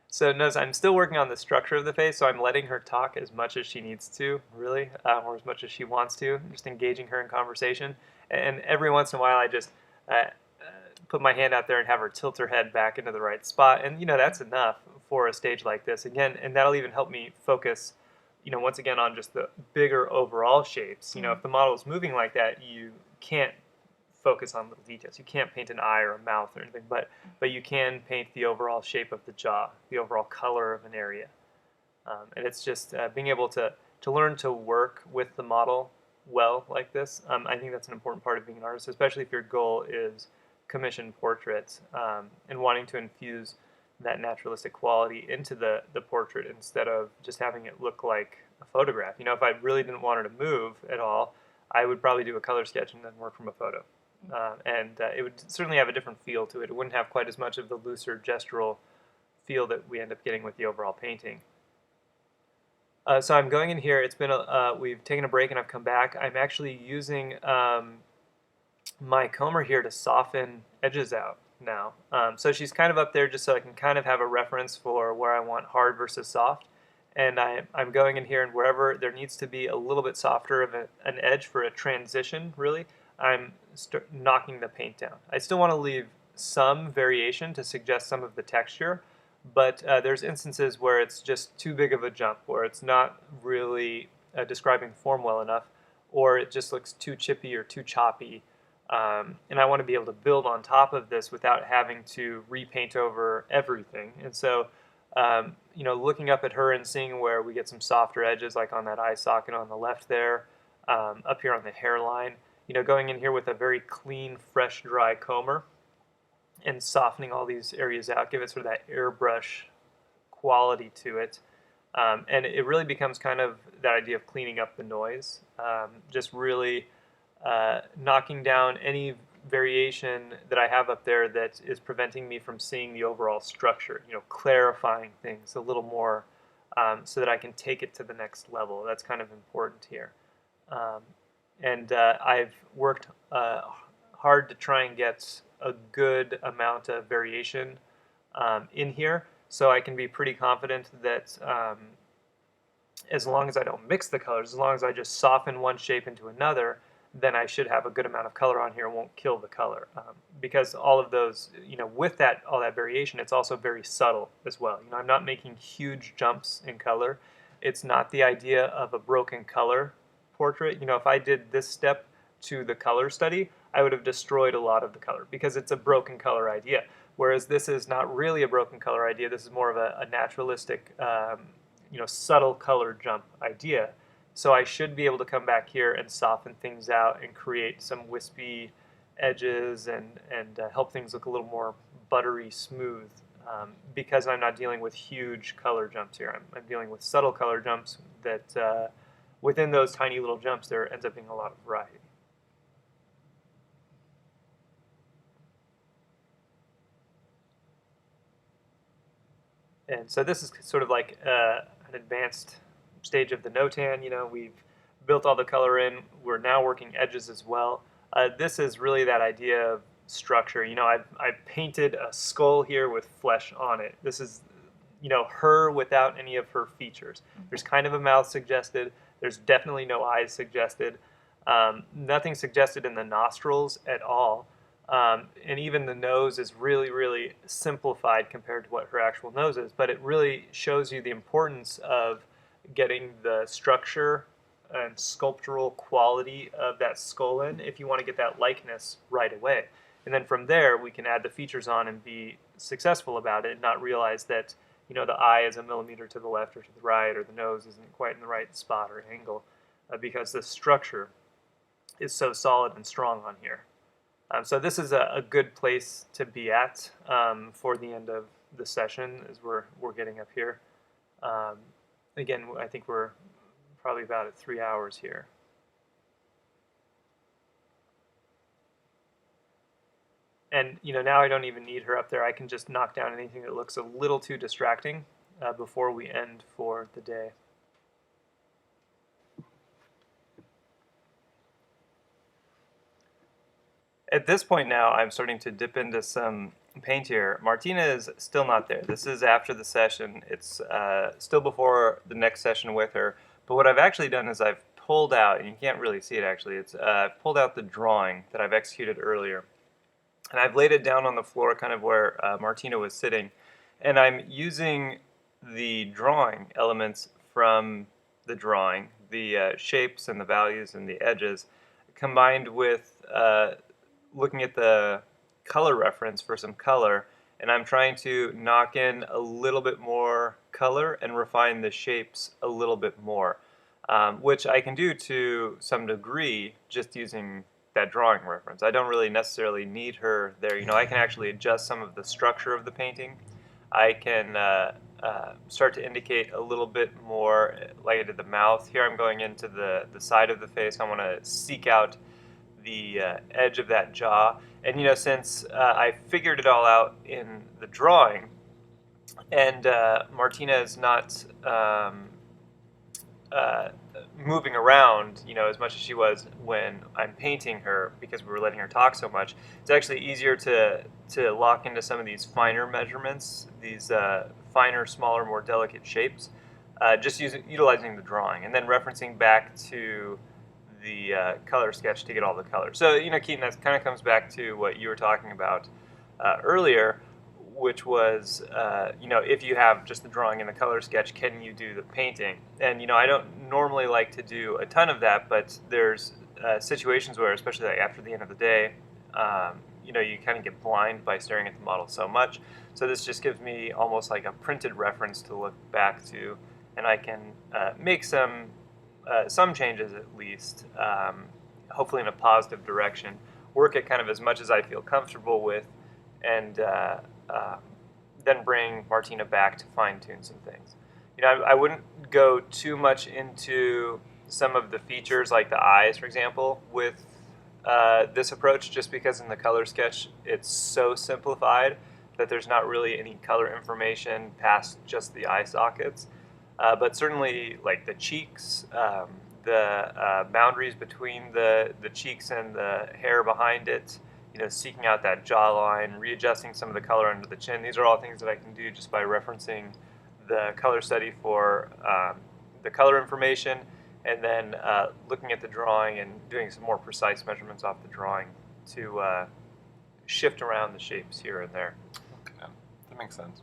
So notice I'm still working on the structure of the face, so I'm letting her talk as much as she needs to, really, or as much as she wants to, just engaging her in conversation. And every once in a while I just put my hand out there and have her tilt her head back into the right spot. And, that's enough for a stage like this. Again, and that'll even help me focus, once again on just the bigger overall shapes. If the model is moving like that, you can't focus on little details. You can't paint an eye or a mouth or anything, but you can paint the overall shape of the jaw, the overall color of an area. And it's just being able to learn to work with the model well like this. I think that's an important part of being an artist, especially if your goal is commission portraits and wanting to infuse that naturalistic quality into the portrait instead of just having it look like a photograph. If I really didn't want her to move at all, I would probably do a color sketch and then work from a photo. And it would certainly have a different feel to it. It wouldn't have quite as much of the looser gestural feel that we end up getting with the overall painting. So I'm going in here. It's been we've taken a break and I've come back. I'm actually using my comber here to soften edges out now. So she's kind of up there just so I can kind of have a reference for where I want hard versus soft. And I'm going in here, and wherever there needs to be a little bit softer of an edge for a transition, really, I'm knocking the paint down. I still want to leave some variation to suggest some of the texture, but there's instances where it's just too big of a jump, where it's not really describing form well enough, or it just looks too chippy or too choppy. And I want to be able to build on top of this without having to repaint over everything. And so, looking up at her and seeing where we get some softer edges, like on that eye socket on the left there, up here on the hairline, going in here with a very clean, fresh, dry comber and softening all these areas out, give it sort of that airbrush quality to it. And it really becomes kind of that idea of cleaning up the noise, just really knocking down any variation that I have up there that is preventing me from seeing the overall structure, clarifying things a little more so that I can take it to the next level. That's kind of important here. And I've worked hard to try and get a good amount of variation in here, so I can be pretty confident that as long as I don't mix the colors, as long as I just soften one shape into another, then I should have a good amount of color on here and won't kill the color. Because all of those, with all that variation, it's also very subtle as well. I'm not making huge jumps in color. It's not the idea of a broken color portrait. If I did this step to the color study, I would have destroyed a lot of the color because it's a broken color idea. Whereas this is not really a broken color idea. This is more of a naturalistic, subtle color jump idea. So I should be able to come back here and soften things out and create some wispy edges and help things look a little more buttery smooth because I'm not dealing with huge color jumps here. I'm dealing with subtle color jumps that within those tiny little jumps there ends up being a lot of variety. And so this is sort of like an advanced stage of the notan. We've built all the color in. We're now working edges as well. This is really that idea of structure. I've painted a skull here with flesh on it. This is, her without any of her features. There's kind of a mouth suggested. There's definitely no eyes suggested. Nothing suggested in the nostrils at all. And even the nose is really, really simplified compared to what her actual nose is. But it really shows you the importance of getting the structure and sculptural quality of that skull in if you want to get that likeness right away. And then from there, we can add the features on and be successful about it and not realize that, the eye is a millimeter to the left or to the right, or the nose isn't quite in the right spot or angle. because the structure is so solid and strong on here. So this is a good place to be at for the end of the session as we're getting up here. Again, I think we're probably about at 3 hours here. And now I don't even need her up there. I can just knock down anything that looks a little too distracting before we end for the day. At this point now, I'm starting to dip into some paint here. Martina is still not there. This is after the session. It's still before the next session with her. But what I've actually done is I've pulled out, and you can't really see it actually, it's pulled out the drawing that I've executed earlier. And I've laid it down on the floor kind of where Martina was sitting. And I'm using the drawing elements from the drawing, the shapes and the values and the edges, combined with looking at the color reference for some color, and I'm trying to knock in a little bit more color and refine the shapes a little bit more, which I can do to some degree just using that drawing reference. I don't really necessarily need her there. I can actually adjust some of the structure of the painting. I can start to indicate a little bit more, like I did the mouth. Here I'm going into the side of the face. I want to seek out the edge of that jaw. And since I figured it all out in the drawing, and Martina is not moving around, as much as she was when I'm painting her, because we were letting her talk so much, it's actually easier to lock into some of these finer measurements, these finer, smaller, more delicate shapes, just utilizing the drawing, and then referencing back to the color sketch to get all the colors. So, Keaton, that kind of comes back to what you were talking about earlier, which was, if you have just the drawing and the color sketch, can you do the painting? And, I don't normally like to do a ton of that, but there's situations where, especially like after the end of the day, you kind of get blind by staring at the model so much. So this just gives me almost like a printed reference to look back to, and I can make some changes at least, hopefully in a positive direction, work it kind of as much as I feel comfortable with, and then bring Martina back to fine-tune some things. I wouldn't go too much into some of the features like the eyes, for example, with this approach, just because in the color sketch it's so simplified that there's not really any color information past just the eye sockets. But certainly, like the cheeks, the boundaries between the cheeks and the hair behind it, seeking out that jawline, readjusting some of the color under the chin. These are all things that I can do just by referencing the color study for the color information, and then looking at the drawing and doing some more precise measurements off the drawing to shift around the shapes here and there.
Okay, that makes sense.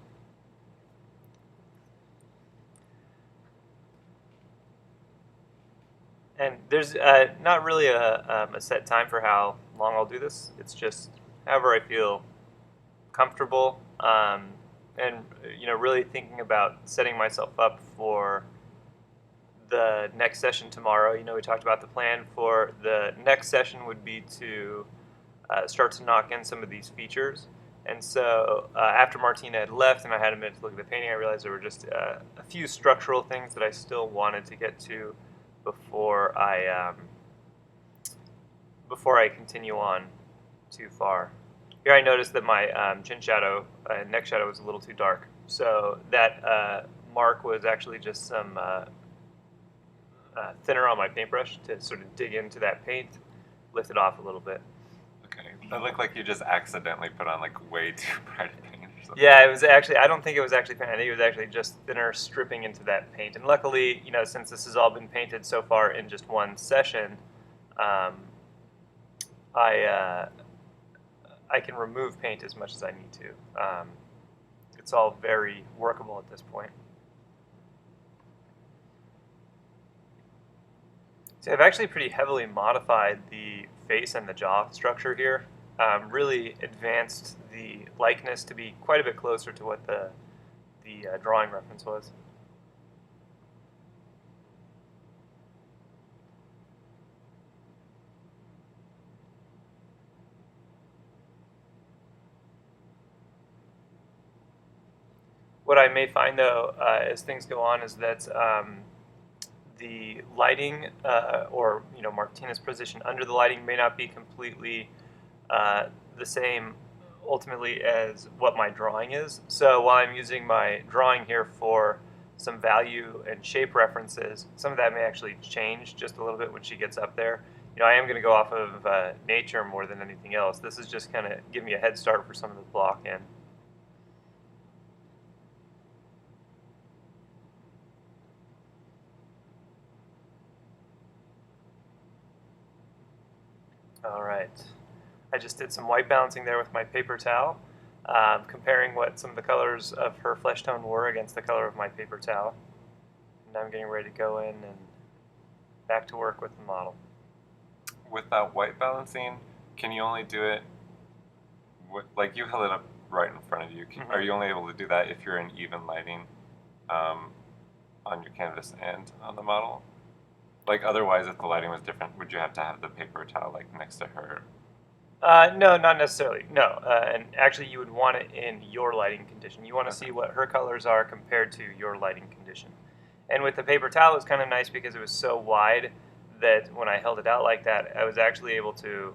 And there's not really a set time for how long I'll do this. It's just however I feel comfortable, and really thinking about setting myself up for the next session tomorrow. We talked about the plan for the next session would be to start to knock in some of these features. And so after Martina had left and I had a minute to look at the painting, I realized there were just a few structural things that I still wanted to get to before I continue on too far. Here I noticed that my chin shadow, neck shadow was a little too dark. So that mark was actually just some thinner on my paintbrush to sort of dig into that paint, lift it off a little bit.
Okay, that looked like you just accidentally put on like way too bright a paint or something.
Yeah, it was actually, I don't think it was actually paint. I think it was actually just thinner stripping into that paint. And luckily, since this has all been painted so far in just one session, I can remove paint as much as I need to. It's all very workable at this point. So I've actually pretty heavily modified the face and the jaw structure here. Really advanced the likeness to be quite a bit closer to what the drawing reference was. What I may find though, as things go on, is that the lighting, or Martinez's position under the lighting may not be completely the same ultimately as what my drawing is. So while I'm using my drawing here for some value and shape references, some of that may actually change just a little bit when she gets up there. I am going to go off of nature more than anything else. This is just kind of give me a head start for some of the block in. All right. I just did some white balancing there with my paper towel, comparing what some of the colors of her flesh tone were against the color of my paper towel. And I'm getting ready to go in and back to work with the model.
With that white balancing, can you only do it like you held it up right in front of you? Are you only able to do that if you're in even lighting on your canvas and on the model? Like otherwise, if the lighting was different, would you have to have the paper towel like next to her?
No, not necessarily. No, and actually, you would want it in your lighting condition. You want to see what her colors are compared to your lighting condition. And with the paper towel, it was kind of nice because it was so wide that when I held it out like that, I was actually able to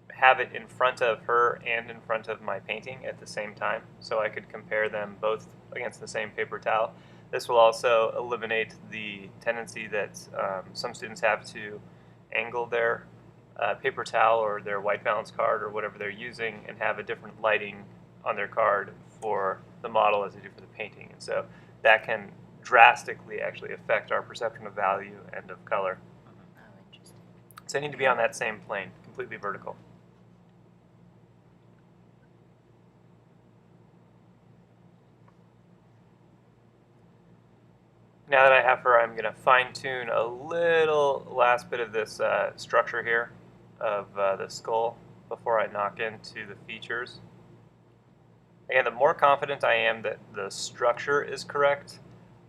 have it in front of her and in front of my painting at the same time, so I could compare them both against the same paper towel. This will also eliminate the tendency that some students have to angle their paper towel or their white balance card or whatever they're using and have a different lighting on their card for the model as they do for the painting. And so that can drastically actually affect our perception of value and of color.
Oh, interesting.
So they need to be on that same plane, completely vertical. Now that I have her, I'm going to fine tune a little last bit of this structure here of the skull before I knock into the features. Again, the more confident I am that the structure is correct,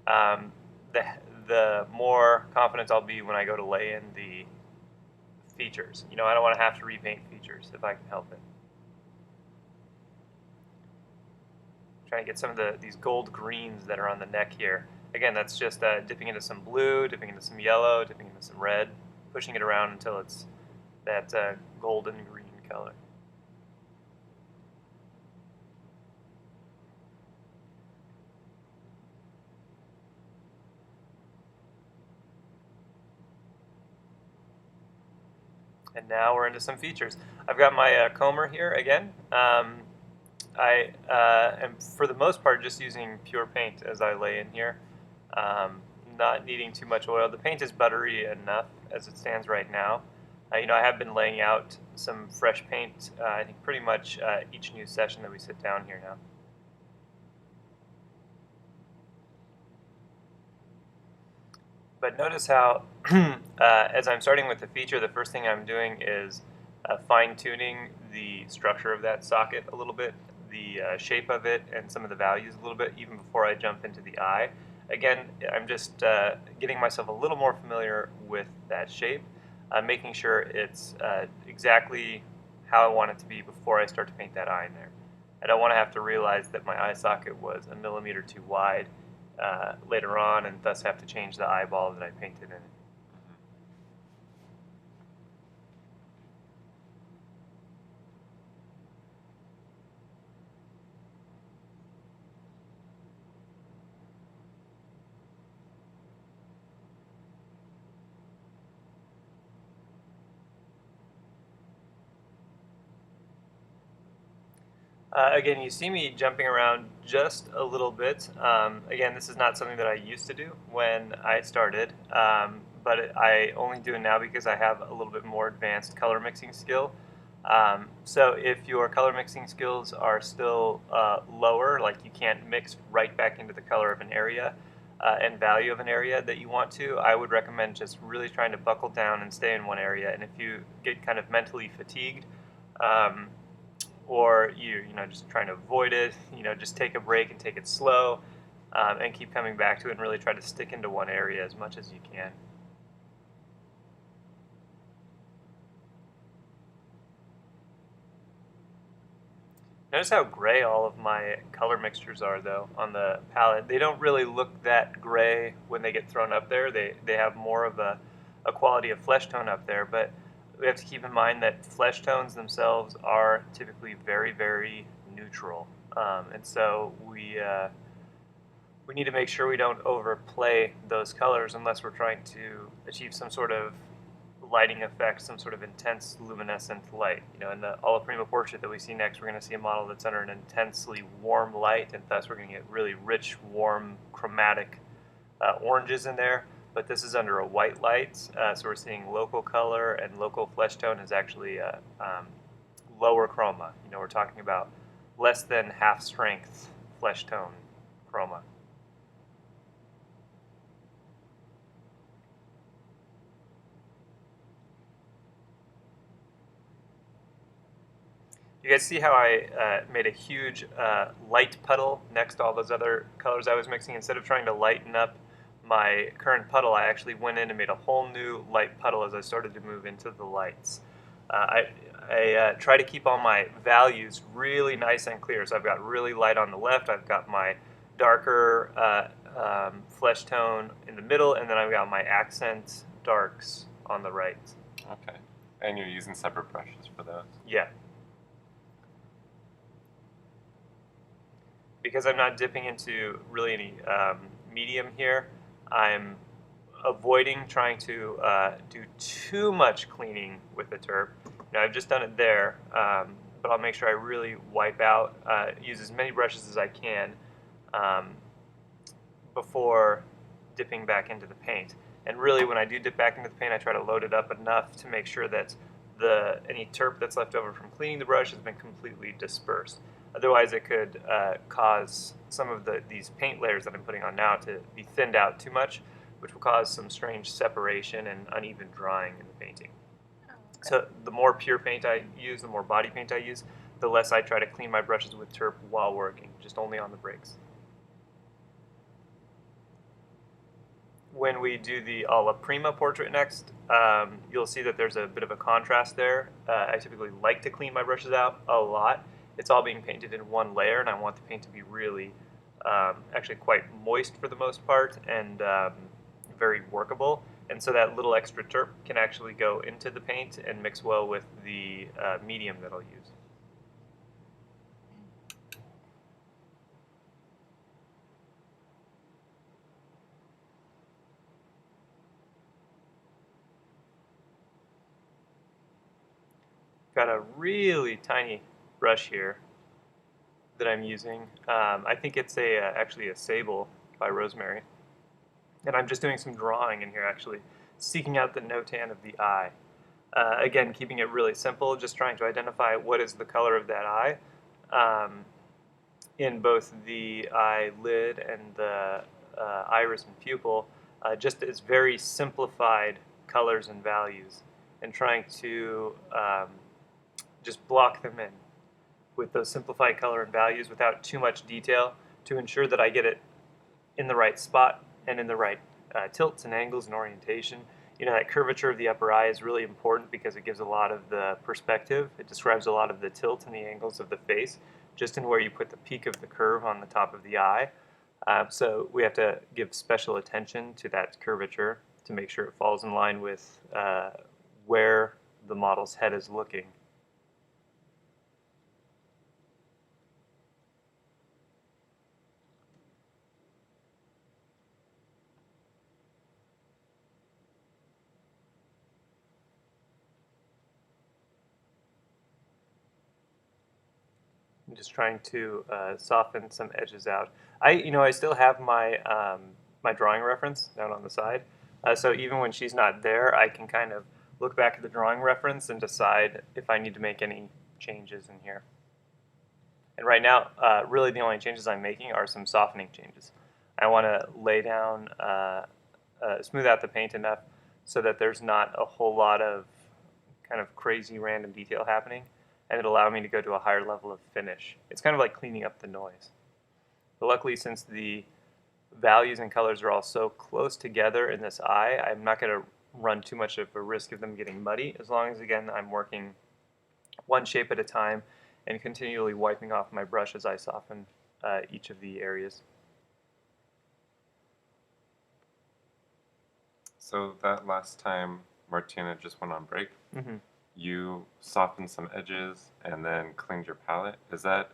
the more confident I'll be when I go to lay in the features. I don't want to have to repaint features if I can help it. Trying to get some of these gold greens that are on the neck here. Again, that's just dipping into some blue, dipping into some yellow, dipping into some red, pushing it around until it's that golden green color. And now we're into some features. I've got my comber here again. I am, for the most part, just using pure paint as I lay in here, not needing too much oil. The paint is buttery enough as it stands right now. I have been laying out some fresh paint, I think pretty much each new session that we sit down here now. But notice how, as I'm starting with the feature, the first thing I'm doing is fine-tuning the structure of that socket a little bit, the shape of it, and some of the values a little bit, even before I jump into the eye. Again, I'm just getting myself a little more familiar with that shape, making sure it's exactly how I want it to be before I start to paint that eye in there. I don't want to have to realize that my eye socket was a millimeter too wide later on, and thus have to change the eyeball that I painted in it. Again, you see me jumping around just a little bit. Again, this is not something that I used to do when I started, but I only do it now because I have a little bit more advanced color mixing skill. So if your color mixing skills are still lower, like you can't mix right back into the color of an area and value of an area that you want to, I would recommend just really trying to buckle down and stay in one area. And if you get kind of mentally fatigued, or you just trying to avoid it, just take a break and take it slow, and keep coming back to it and really try to stick into one area as much as you can. Notice how gray all of my color mixtures are though on the palette. They don't really look that gray when they get thrown up there. They have more of a quality of flesh tone up there, but we have to keep in mind that flesh tones themselves are typically very, very neutral. And so we need to make sure we don't overplay those colors unless we're trying to achieve some sort of lighting effect, some sort of intense luminescent light. You know, in the Alla Prima portrait that we see next, we're going to see a model that's under an intensely warm light, and thus we're going to get really rich, warm, chromatic oranges in there. But this is under a white light, so we're seeing local color, and local flesh tone is actually lower chroma. You know, we're talking about less than half strength flesh tone chroma. You guys see how I made a huge light puddle next to all those other colors I was mixing? Instead of trying to lighten up my current puddle, I actually went in and made a whole new light puddle as I started to move into the lights. I try to keep all my values really nice and clear. So I've got really light on the left, I've got my darker flesh tone in the middle, and then I've got my accent darks on the right.
Okay. And you're using separate brushes for those?
Yeah. Because I'm not dipping into really any medium here, I'm avoiding trying to do too much cleaning with the terp. Now I've just done it there, but I'll make sure I really wipe out, use as many brushes as I can before dipping back into the paint. And really, when I do dip back into the paint, I try to load it up enough to make sure that any terp that's left over from cleaning the brush has been completely dispersed. Otherwise, it could cause some of these paint layers that I'm putting on now to be thinned out too much, which will cause some strange separation and uneven drying in the painting.
Oh, okay.
So the more pure paint I use, the more body paint I use, the less I try to clean my brushes with terp while working, just only on the breaks. When we do the Alla Prima portrait next, you'll see that there's a bit of a contrast there. I typically like to clean my brushes out a lot. It's all being painted in one layer, and I want the paint to be really, actually quite moist for the most part, and very workable. And so that little extra terp can actually go into the paint and mix well with the medium that I'll use. Got a really tiny brush here that I'm using. I think it's actually a Sable by Rosemary. And I'm just doing some drawing in here, actually, seeking out the notan of the eye. Again, keeping it really simple, just trying to identify what is the color of that eye in both the eyelid and the iris and pupil, just as very simplified colors and values, and trying to just block them in with those simplified color and values without too much detail to ensure that I get it in the right spot and in the right tilts and angles and orientation. You know, that curvature of the upper eye is really important because it gives a lot of the perspective. It describes a lot of the tilt and the angles of the face, just in where you put the peak of the curve on the top of the eye. So we have to give special attention to that curvature to make sure it falls in line with where the model's head is looking. I'm just trying to soften some edges out. I still have my my drawing reference down on the side. So even when she's not there, I can kind of look back at the drawing reference and decide if I need to make any changes in here. And right now, really the only changes I'm making are some softening changes. I want to lay down, smooth out the paint enough so that there's not a whole lot of kind of crazy random detail happening, and it'll allow me to go to a higher level of finish. It's kind of like cleaning up the noise. But luckily, since the values and colors are all so close together in this eye, I'm not going to run too much of a risk of them getting muddy, as long as, again, I'm working one shape at a time and continually wiping off my brush as I soften each of the areas.
So that last time Martina just went on break,
Mm-hmm.
you softened some edges and then cleaned your palette. Is that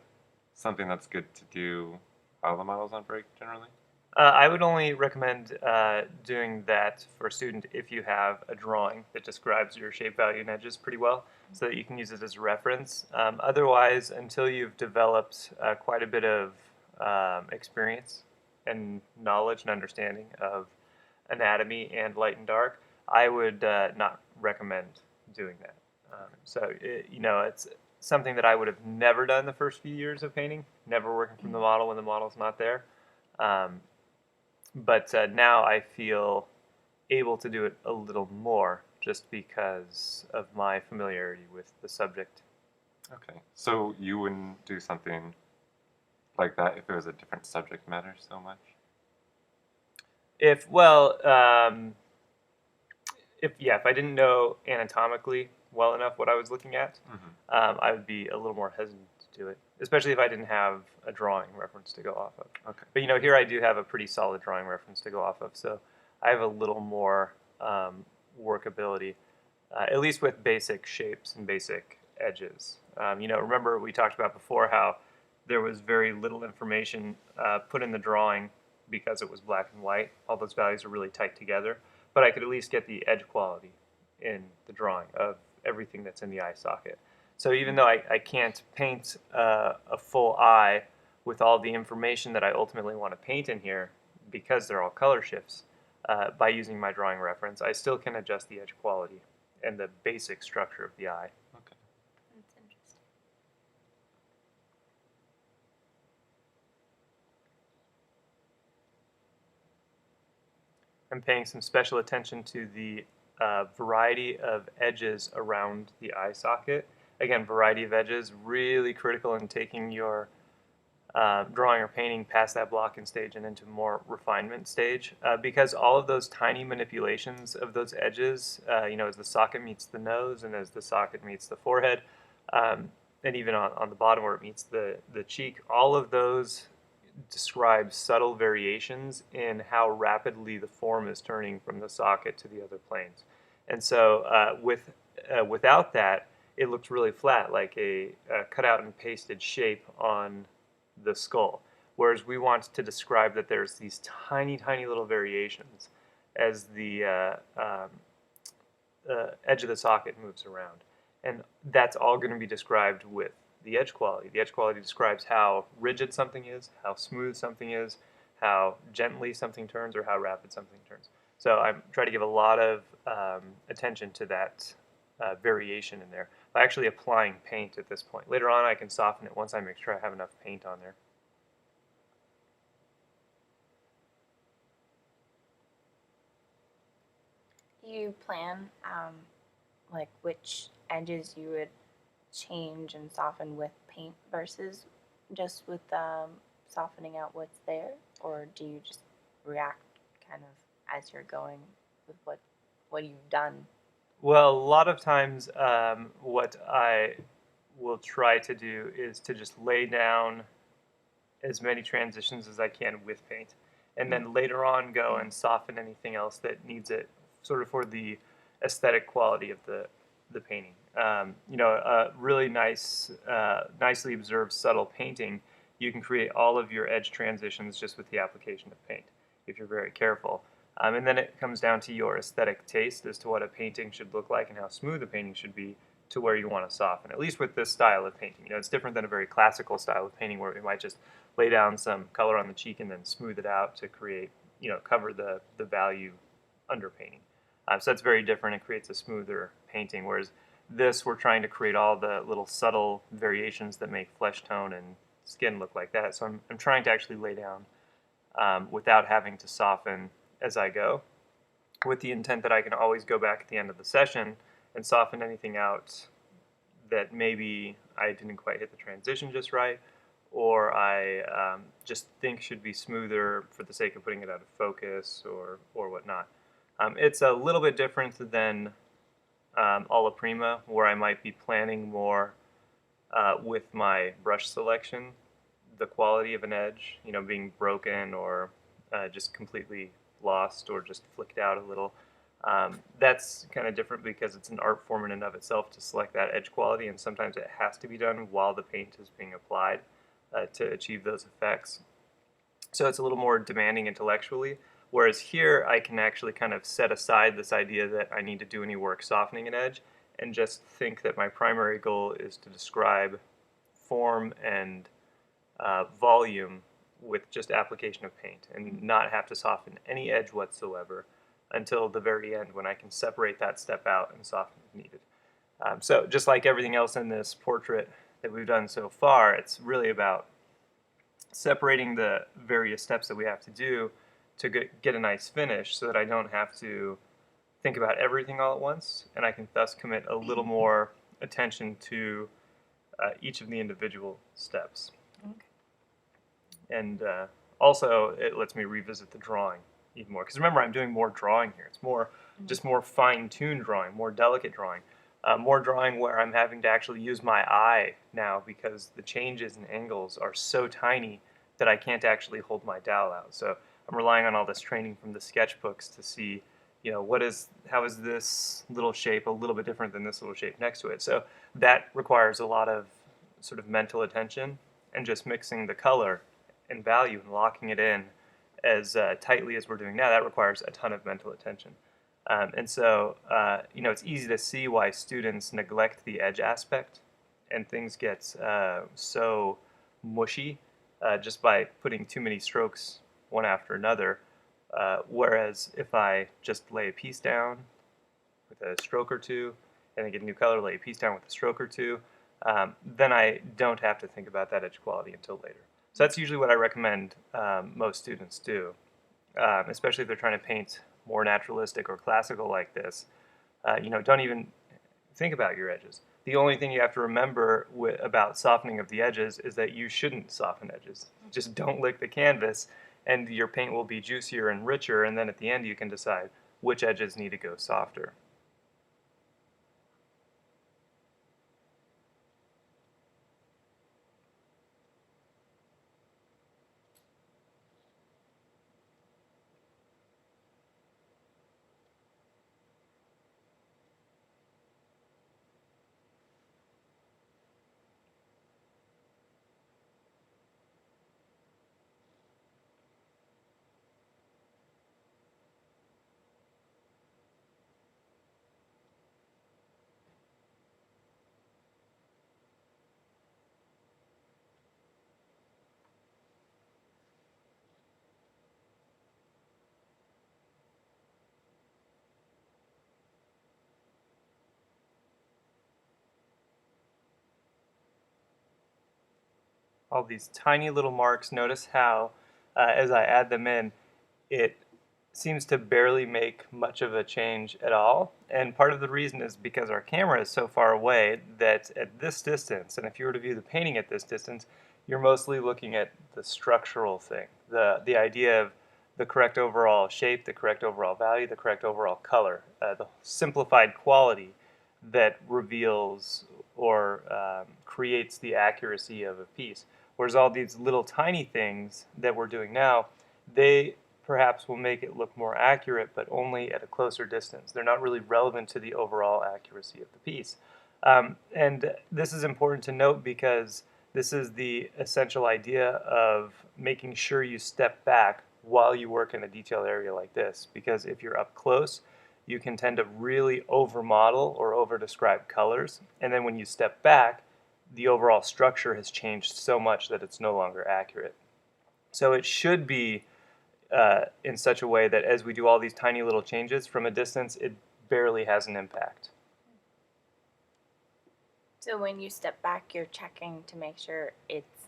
something that's good to do while the model's on break generally?
I would only recommend doing that for a student if you have a drawing that describes your shape, value, and edges pretty well, so that you can use it as a reference. Otherwise, until you've developed quite a bit of experience and knowledge and understanding of anatomy and light and dark, I would not recommend doing that. It's something that I would have never done the first few years of painting, never working from the model when the model's not there. But now I feel able to do it a little more just because of my familiarity with the subject.
Okay. So you wouldn't do something like that if it was a different subject matter so much?
If I didn't know anatomically well enough what I was looking at, I would be a little more hesitant to do it, especially if I didn't have a drawing reference to go off of.
Okay.
But here I do have a pretty solid drawing reference to go off of, so I have a little more workability, at least with basic shapes and basic edges. Remember we talked about before how there was very little information put in the drawing because it was black and white. All those values are really tight together, but I could at least get the edge quality in the drawing of everything that's in the eye socket. So even though I can't paint a full eye with all the information that I ultimately want to paint in here, because they're all color shifts, by using my drawing reference, I still can adjust the edge quality and the basic structure of the eye.
Okay.
That's interesting.
I'm paying some special attention to the variety of edges around the eye socket. Again, variety of edges, really critical in taking your drawing or painting past that blocking stage and into more refinement stage, because all of those tiny manipulations of those edges, as the socket meets the nose and as the socket meets the forehead, and even on the bottom where it meets the cheek, all of those describe subtle variations in how rapidly the form is turning from the socket to the other planes. And so without that, it looks really flat, like a cut out and pasted shape on the skull. Whereas we want to describe that there's these tiny, tiny little variations as the edge of the socket moves around. And that's all going to be described with the edge quality. The edge quality describes how rigid something is, how smooth something is, how gently something turns, or how rapid something turns. So I try to give a lot of attention to that variation in there by actually applying paint at this point. Later on I can soften it once I make sure I have enough paint on there.
Do you plan like which edges you would change and soften with paint versus just with softening out what's there, or do you just react kind of as you're going with what you've done?
Well, a lot of times what I will try to do is to just lay down as many transitions as I can with paint, and then later on go and soften anything else that needs it, sort of for the aesthetic quality of the painting. Really nice, nicely observed, subtle painting, you can create all of your edge transitions just with the application of paint, if you're very careful. And then it comes down to your aesthetic taste as to what a painting should look like and how smooth a painting should be to where you want to soften, at least with this style of painting. It's different than a very classical style of painting where we might just lay down some color on the cheek and then smooth it out to create, cover the value under painting. So that's very different. It creates a smoother painting, whereas this, we're trying to create all the little subtle variations that make flesh tone and skin look like that. So I'm trying to actually lay down without having to soften as I go, with the intent that I can always go back at the end of the session and soften anything out that maybe I didn't quite hit the transition just right, or I just think should be smoother for the sake of putting it out of focus or whatnot. It's a little bit different than alla prima, where I might be planning more with my brush selection, the quality of an edge, being broken or just completely lost or just flicked out a little. That's kind of different because it's an art form in and of itself to select that edge quality, and sometimes it has to be done while the paint is being applied to achieve those effects. So it's a little more demanding intellectually, whereas here I can actually kind of set aside this idea that I need to do any work softening an edge and just think that my primary goal is to describe form and volume with just application of paint and not have to soften any edge whatsoever until the very end when I can separate that step out and soften if needed. So just like everything else in this portrait that we've done so far, it's really about separating the various steps that we have to do to get a nice finish so that I don't have to think about everything all at once, and I can thus commit a little more attention to each of the individual steps.
Okay.
And also, it lets me revisit the drawing even more. Because remember, I'm doing more drawing here. It's more just more fine-tuned drawing, more delicate drawing, more drawing where I'm having to actually use my eye now because the changes in angles are so tiny that I can't actually hold my dowel out. So I'm relying on all this training from the sketchbooks to see, how is this little shape a little bit different than this little shape next to it. So that requires a lot of sort of mental attention and just mixing the color and value and locking it in as tightly as we're doing now. That requires a ton of mental attention. And so, it's easy to see why students neglect the edge aspect and things get so mushy just by putting too many strokes one after another. Whereas if I just lay a piece down with a stroke or two and then get a new color, lay a piece down with a stroke or two, then I don't have to think about that edge quality until later. So that's usually what I recommend most students do, especially if they're trying to paint more naturalistic or classical like this. Don't even think about your edges. The only thing you have to remember about softening of the edges is that you shouldn't soften edges. Just don't lick the canvas, and your paint will be juicier and richer, and then at the end you can decide which edges need to go softer. All these tiny little marks, notice how as I add them in, it seems to barely make much of a change at all. And part of the reason is because our camera is so far away that at this distance, and if you were to view the painting at this distance, you're mostly looking at the structural thing, the idea of the correct overall shape, the correct overall value, the correct overall color, the simplified quality that reveals or creates the accuracy of a piece. Whereas all these little tiny things that we're doing now, they perhaps will make it look more accurate, but only at a closer distance. They're not really relevant to the overall accuracy of the piece. And this is important to note because this is the essential idea of making sure you step back while you work in a detailed area like this. Because if you're up close, you can tend to really over-model or over-describe colors. And then when you step back, the overall structure has changed so much that it's no longer accurate. So it should be in such a way that as we do all these tiny little changes from a distance, it barely has an impact.
So when you step back, you're checking to make sure it's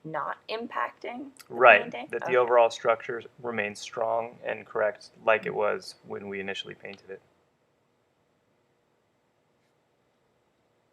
not impacting the
Right,
painting?
that the
Okay.
overall structure remains strong and correct like it was when we initially painted it.